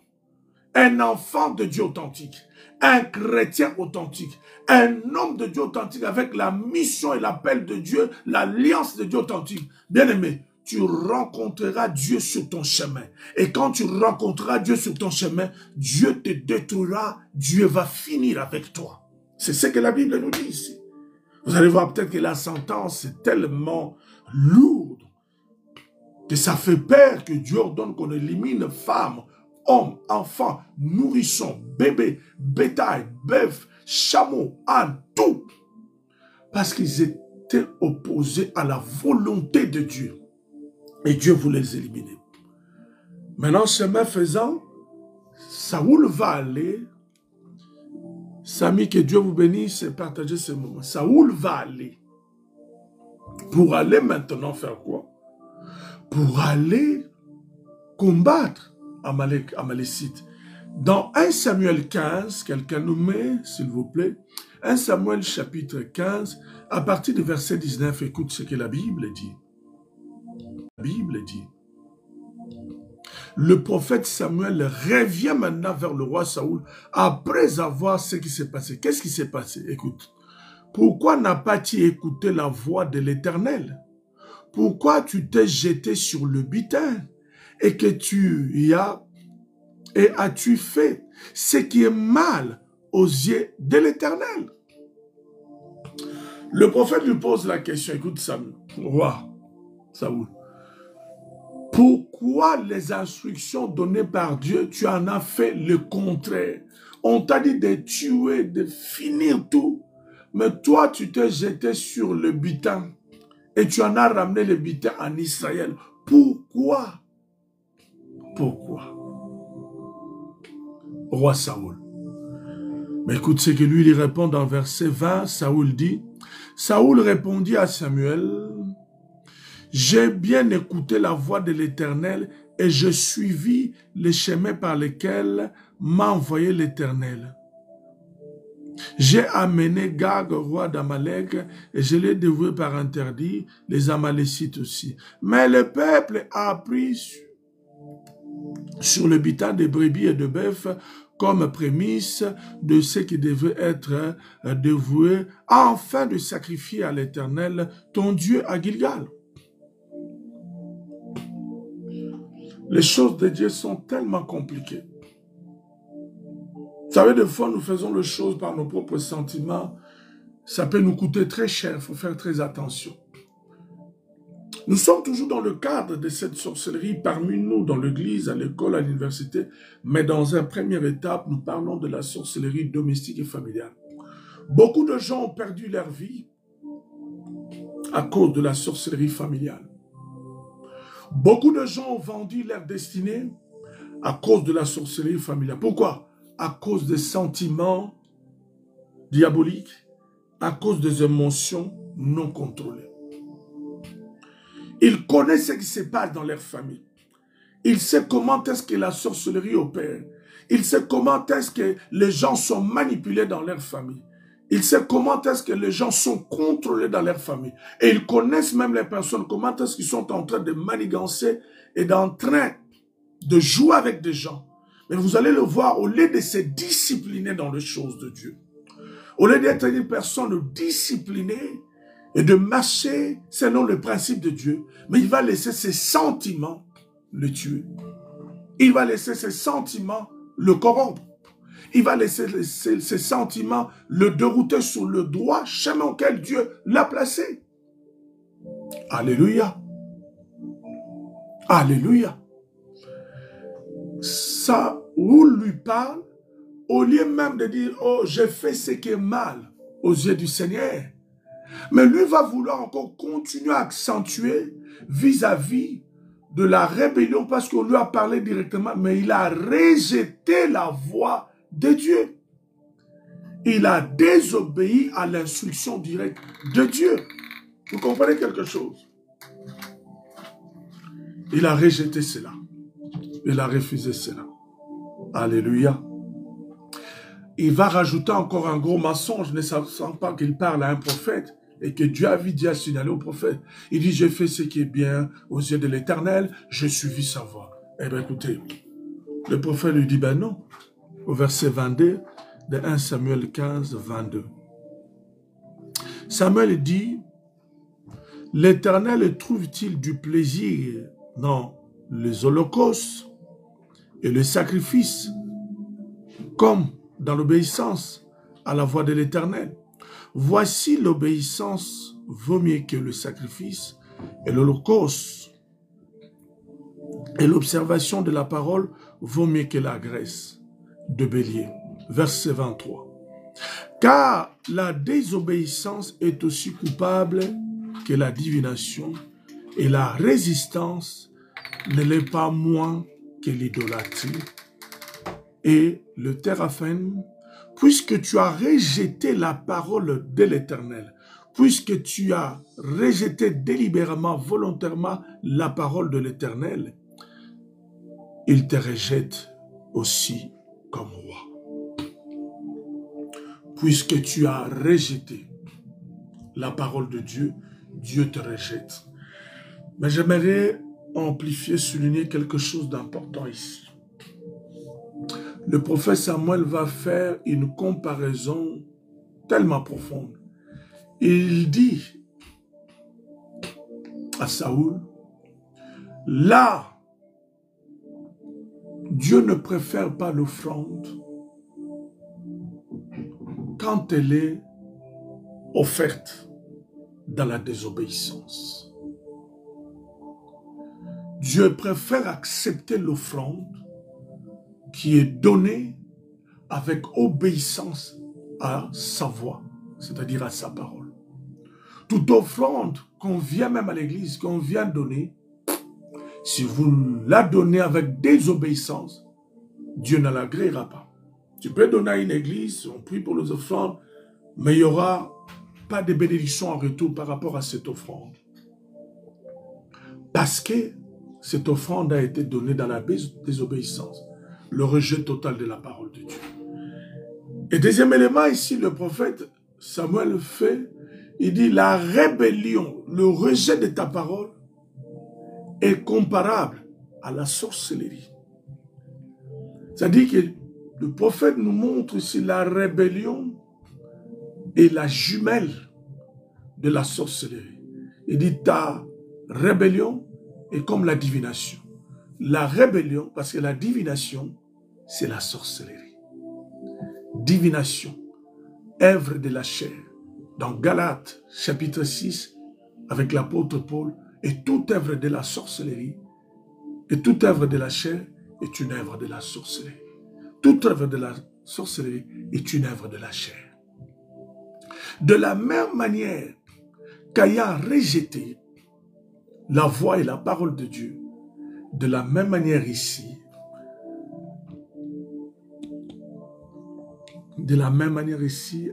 un enfant de Dieu authentique, un chrétien authentique, un homme de Dieu authentique avec la mission et l'appel de Dieu, l'alliance de Dieu authentique. Bien-aimé, tu rencontreras Dieu sur ton chemin. Et quand tu rencontreras Dieu sur ton chemin, Dieu te détruira, Dieu va finir avec toi. C'est ce que la Bible nous dit ici. Vous allez voir peut-être que la sentence est tellement lourde que ça fait peur que Dieu ordonne qu'on élimine femmes, hommes, enfants, nourrissons, bébés, bétail, bœuf, chameaux, ânes, tout. Parce qu'ils étaient opposés à la volonté de Dieu. Et Dieu voulait les éliminer. Maintenant, chemin faisant, Saoul va aller. Samy, que Dieu vous bénisse et partagez ce moment. Saoul va aller. Pour aller maintenant faire quoi? Pour aller combattre Amalécite. Dans 1 Samuel 15, quelqu'un nous met, s'il vous plaît, 1 Samuel chapitre 15, à partir du verset 19, écoute ce que la Bible dit. La Bible dit, le prophète Samuel revient maintenant vers le roi Saoul après avoir ce qui s'est passé. Qu'est-ce qui s'est passé? Écoute, pourquoi n'as pas-tu écouté la voix de l'Éternel? Pourquoi tu t'es jeté sur le butin et que as-tu fait ce qui est mal aux yeux de l'Éternel? Le prophète lui pose la question, écoute Samuel, roi Saoul, pourquoi les instructions données par Dieu, tu en as fait le contraire? On t'a dit de tuer, de finir tout, mais toi tu t'es jeté sur le butin et tu en as ramené le butin en Israël. Pourquoi? Pourquoi? Roi Saoul. Mais écoute ce que lui il répond dans verset 20, Saoul dit, Saoul répondit à Samuel, j'ai bien écouté la voix de l'Éternel et je suivis les chemins par lesquels m'a envoyé l'Éternel. J'ai amené Gag, roi d'Amalek, et je l'ai dévoué par interdit, les Amalécites aussi. Mais le peuple a pris sur le butin de brebis et de bœufs comme prémisse de ce qui devait être dévoué, afin de sacrifier à l'Éternel, ton Dieu, à Gilgal. Les choses de Dieu sont tellement compliquées. Vous savez, des fois, nous faisons les choses par nos propres sentiments. Ça peut nous coûter très cher, il faut faire très attention. Nous sommes toujours dans le cadre de cette sorcellerie parmi nous, dans l'église, à l'école, à l'université, mais dans une première étape, nous parlons de la sorcellerie domestique et familiale. Beaucoup de gens ont perdu leur vie à cause de la sorcellerie familiale. Beaucoup de gens ont vendu leur destinée à cause de la sorcellerie familiale. Pourquoi? À cause des sentiments diaboliques, à cause des émotions non contrôlées. Ils connaissent ce qui se passe dans leur famille. Ils savent comment est-ce que la sorcellerie opère. Ils savent comment est-ce que les gens sont manipulés dans leur famille. Il sait comment est-ce que les gens sont contrôlés dans leur famille. Et ils connaissent même les personnes, comment est-ce qu'ils sont en train de manigancer et en train de jouer avec des gens. Mais vous allez le voir, au lieu de se discipliner dans les choses de Dieu, au lieu d'être une personne disciplinée et de marcher selon le principe de Dieu, mais il va laisser ses sentiments le tuer. Il va laisser ses sentiments le corrompre. Il va laisser ses sentiments le dérouter sur le droit chemin auquel Dieu l'a placé. Alléluia. Alléluia. Saoul lui parle, au lieu même de dire, oh, j'ai fait ce qui est mal aux yeux du Seigneur. Mais lui va vouloir encore continuer à accentuer vis-à-vis de la rébellion parce qu'on lui a parlé directement, mais il a rejeté la voix de Dieu. Il a désobéi à l'instruction directe de Dieu. Vous comprenez quelque chose? Il a rejeté cela. Il a refusé cela. Alléluia. Il va rajouter encore un gros mensonge, ne sachant pas qu'il parle à un prophète et que Dieu avait dit à signaler au prophète. Il dit, j'ai fait ce qui est bien aux yeux de l'Éternel, j'ai suivi sa voix. Eh bien, écoutez, le prophète lui dit, ben non. Au verset 22 de 1 Samuel 15, 22. Samuel dit, l'Éternel trouve-t-il du plaisir dans les holocaustes et les sacrifices, comme dans l'obéissance à la voix de l'Éternel? Voici l'obéissance vaut mieux que le sacrifice et l'holocauste, et l'observation de la parole vaut mieux que la graisse de bélier. Verset 23. Car la désobéissance est aussi coupable que la divination, et la résistance ne l'est pas moins que l'idolâtrie et le téraphème. Puisque tu as rejeté la parole de l'Éternel, puisque tu as rejeté délibérément, volontairement la parole de l'Éternel, il te rejette aussi comme roi. Puisque tu as rejeté la parole de Dieu, Dieu te rejette. Mais j'aimerais amplifier, souligner quelque chose d'important ici. Le prophète Samuel va faire une comparaison tellement profonde. Il dit à Saoul, là, Dieu ne préfère pas l'offrande quand elle est offerte dans la désobéissance. Dieu préfère accepter l'offrande qui est donnée avec obéissance à sa voix, c'est-à-dire à sa parole. Toute offrande qu'on vient même à l'église, qu'on vient donner, si vous la donnez avec désobéissance, Dieu ne l'agréera pas. Tu peux donner à une église, on prie pour les offrandes, mais il n'y aura pas de bénédiction en retour par rapport à cette offrande. Parce que cette offrande a été donnée dans la désobéissance, le rejet total de la parole de Dieu. Et deuxième élément ici, le prophète Samuel fait, il dit la rébellion, le rejet de ta parole est comparable à la sorcellerie. C'est-à-dire que le prophète nous montre ici la rébellion et la jumelle de la sorcellerie. Il dit ta rébellion est comme la divination. La rébellion, parce que la divination, c'est la sorcellerie. Divination, œuvre de la chair. Dans Galates, chapitre 6, avec l'apôtre Paul, et toute œuvre de la sorcellerie, et toute œuvre de la chair est une œuvre de la sorcellerie. Toute œuvre de la sorcellerie est une œuvre de la chair. De la même manière qu'ayant rejeté la voix et la parole de Dieu, de la même manière ici,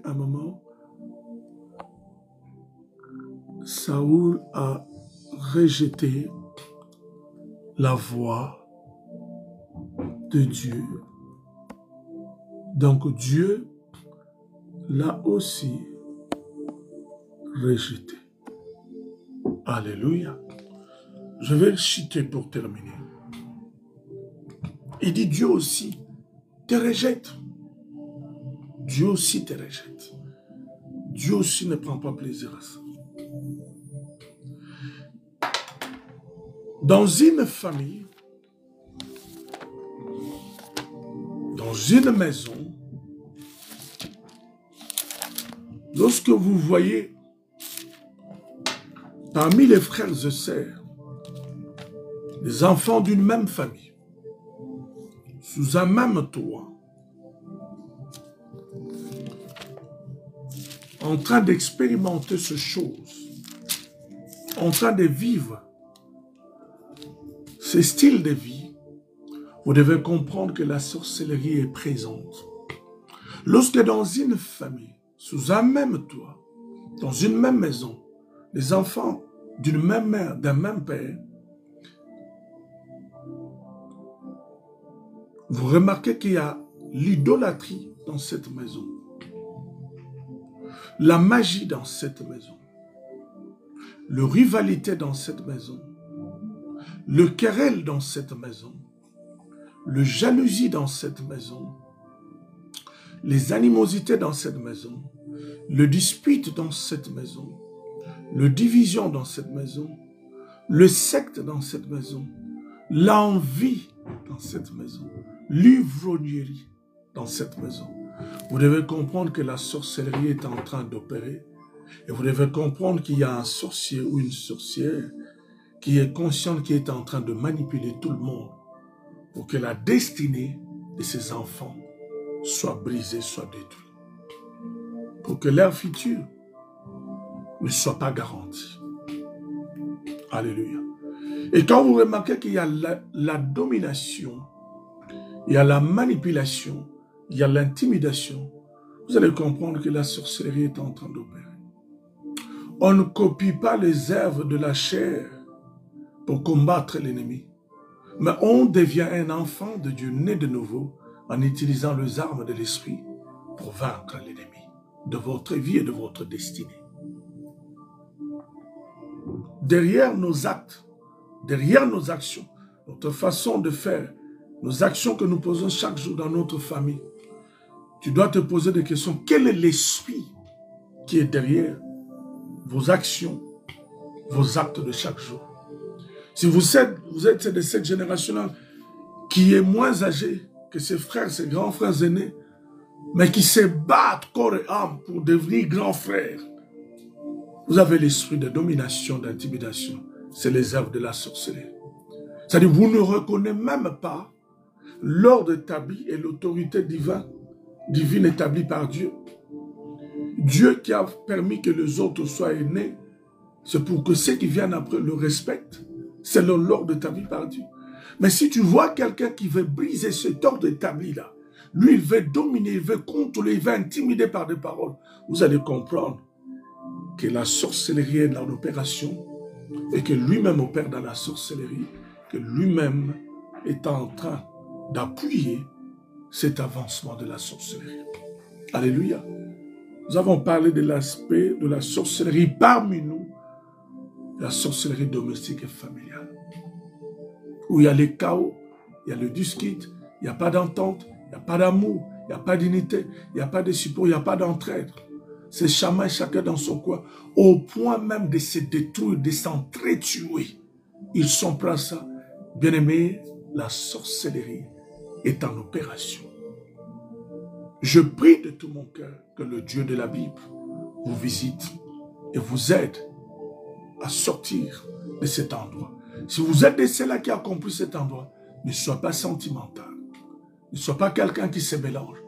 à un moment, Saoul a rejeté la voix de Dieu. Donc Dieu l'a aussi rejeté. Alléluia. Je vais le citer pour terminer. Il dit Dieu aussi te rejette. Dieu aussi te rejette. Dieu aussi ne prend pas plaisir à ça. Dans une famille, dans une maison, lorsque vous voyez parmi les frères et sœurs, les enfants d'une même famille, sous un même toit, en train d'expérimenter ces choses, en train de vivre ce style de vie, vous devez comprendre que la sorcellerie est présente. Lorsque dans une famille, sous un même toit, dans une même maison, les enfants d'une même mère, d'un même père, vous remarquez qu'il y a l'idolâtrie dans cette maison, la magie dans cette maison, la rivalité dans cette maison, le querelle dans cette maison, le jalousie dans cette maison, les animosités dans cette maison, le dispute dans cette maison, le division dans cette maison, le secte dans cette maison, l'envie dans cette maison, l'ivrognerie dans cette maison. Vous devez comprendre que la sorcellerie est en train d'opérer et vous devez comprendre qu'il y a un sorcier ou une sorcière qui est consciente qui est en train de manipuler tout le monde pour que la destinée de ses enfants soit brisée, soit détruite. Pour que leur futur ne soit pas garanti. Alléluia. Et quand vous remarquez qu'il y a la domination, il y a la manipulation, il y a l'intimidation, vous allez comprendre que la sorcellerie est en train d'opérer. On ne copie pas les œuvres de la chair pour combattre l'ennemi, mais on devient un enfant de Dieu né de nouveau en utilisant les armes de l'esprit pour vaincre l'ennemi de votre vie et de votre destinée. Derrière nos actes, derrière nos actions, notre façon de faire, nos actions que nous posons chaque jour dans notre famille, tu dois te poser des questions. Quel est l'esprit qui est derrière vos actions, vos actes de chaque jour? Si vous êtes de cette génération-là qui est moins âgée que ses frères, ses grands frères aînés, mais qui se battent corps et âme pour devenir grands frères, vous avez l'esprit de domination, d'intimidation. C'est les œuvres de la sorcellerie. C'est-à-dire, vous ne reconnaissez même pas l'ordre établi et l'autorité divine établie par Dieu. Dieu qui a permis que les autres soient nés, c'est pour que ceux qui viennent après le respectent. C'est l'ordre établi par Dieu. Mais si tu vois quelqu'un qui veut briser cet ordre établi-là, lui, il veut dominer, il veut contrôler, il veut intimider par des paroles, vous allez comprendre que la sorcellerie est dans l'opération et que lui-même opère dans la sorcellerie, que lui-même est en train d'appuyer cet avancement de la sorcellerie. Alléluia. Nous avons parlé de l'aspect de la sorcellerie parmi nous, la sorcellerie domestique et familiale, où il y a les chaos, il y a le dispute, il n'y a pas d'entente, il n'y a pas d'amour, il n'y a pas d'unité, il n'y a pas de support, il n'y a pas d'entraide. C'est chacun dans son coin, au point même de se détruire, de s'entretuer. Ils sont prêts à ça. Bien-aimés, la sorcellerie est en opération. Je prie de tout mon cœur que le Dieu de la Bible vous visite et vous aide à sortir de cet endroit. Si vous êtes de ceux-là qui ont compris cet endroit, ne sois pas sentimental. Ne sois pas quelqu'un qui se mélange.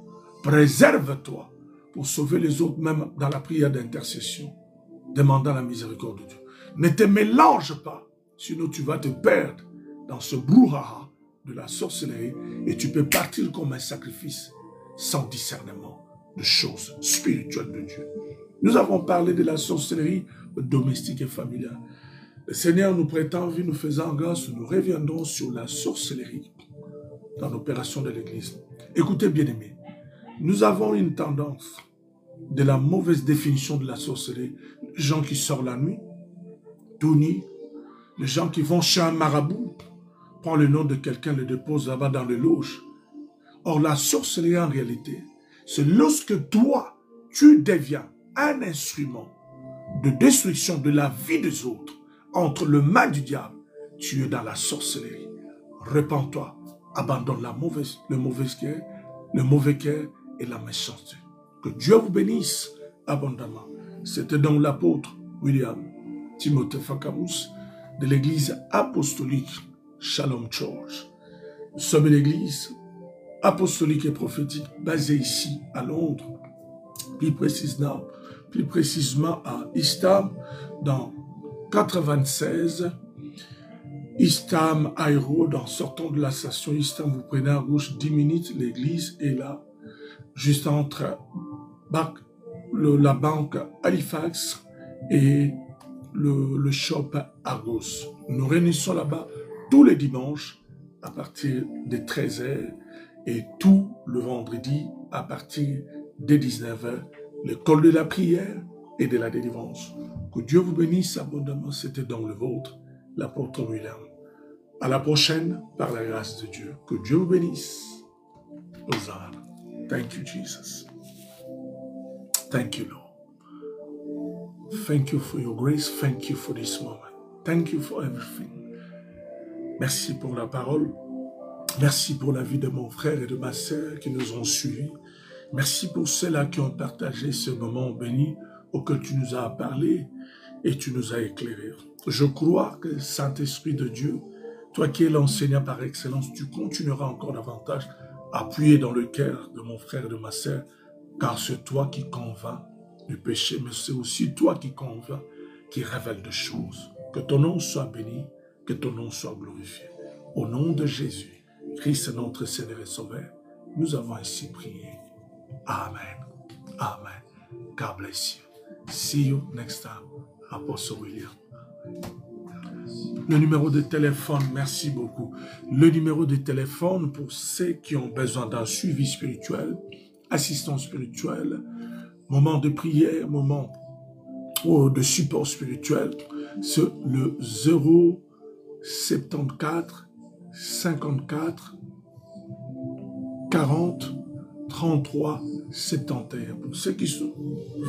Préserve-toi pour sauver les autres, même dans la prière d'intercession, demandant la miséricorde de Dieu. Ne te mélange pas, sinon tu vas te perdre dans ce brouhaha de la sorcellerie et tu peux partir comme un sacrifice sans discernement de choses spirituelles de Dieu. Nous avons parlé de la sorcellerie domestique et familiale. Le Seigneur nous prêtant vie, nous faisant grâce, nous reviendrons sur la sorcellerie dans l'opération de l'Église. Écoutez, bien-aimés, nous avons une tendance de la mauvaise définition de la sorcellerie. Les gens qui sortent la nuit, tout nu, les gens qui vont chez un marabout, prend le nom de quelqu'un, le dépose là-bas dans les loges. Or, la sorcellerie, en réalité, c'est lorsque toi, tu deviens un instrument de destruction de la vie des autres, entre le mal du diable, tu es dans la sorcellerie. Repends-toi, abandonne le mauvais cœur et la méchanceté. Que Dieu vous bénisse abondamment. C'était donc l'apôtre William Timothée Fakamus de l'église apostolique Shalom Church. Nous sommes une église apostolique et prophétique basée ici à Londres, plus précisément à East Ham, dans 96 East Ham High Road. En sortant de la station East Ham, vous prenez à gauche 10 minutes, l'église est là, juste entre la banque Halifax et le shop Argos. Nous réunissons là-bas tous les dimanches à partir de 13h et tout le vendredi à partir de 19h, l'école de la prière et de la délivrance. Que Dieu vous bénisse abondamment. C'était donc le vôtre, l'apôtre William. À la prochaine, par la grâce de Dieu. Que Dieu vous bénisse. Hosanna. Thank you, Jesus. Thank you, Lord. Thank you for your grace. Thank you for this moment. Thank you for everything. Merci pour la parole. Merci pour la vie de mon frère et de ma sœur qui nous ont suivis. Merci pour ceux-là qui ont partagé ce moment béni auquel tu nous as parlé et tu nous as éclairé. Je crois que Saint-Esprit de Dieu, toi qui es l'enseignant par excellence, tu continueras encore davantage à appuyer dans le cœur de mon frère et de ma sœur, car c'est toi qui convainc du péché, mais c'est aussi toi qui convainc, qui révèle des choses. Que ton nom soit béni, que ton nom soit glorifié. Au nom de Jésus, Christ notre Seigneur et Sauveur, nous avons ainsi prié. Amen. Amen. God bless you. See you next time. Apostle William. Le numéro de téléphone, merci beaucoup. Le numéro de téléphone pour ceux qui ont besoin d'un suivi spirituel, assistance spirituelle, moment de prière, moment de support spirituel, c'est le 074 54 40 33 71. Pour ceux qui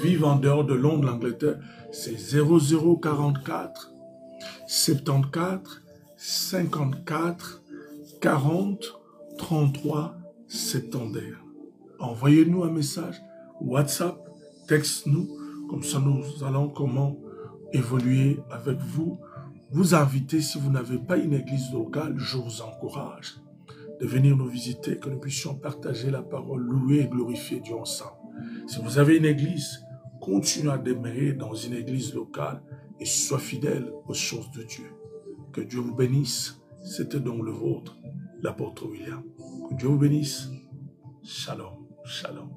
vivent en dehors de Londres, l'Angleterre, c'est 0044 74 54 40 33 71. Envoyez-nous un message, WhatsApp, texte-nous, comme ça nous allons comment évoluer avec vous. Vous inviter, si vous n'avez pas une église locale, je vous encourage de venir nous visiter, que nous puissions partager la parole, louer et glorifier Dieu ensemble. Si vous avez une église, continuez à demeurer dans une église locale et sois fidèle aux choses de Dieu. Que Dieu vous bénisse. C'était donc le vôtre, l'apôtre William. Que Dieu vous bénisse. Shalom, shalom.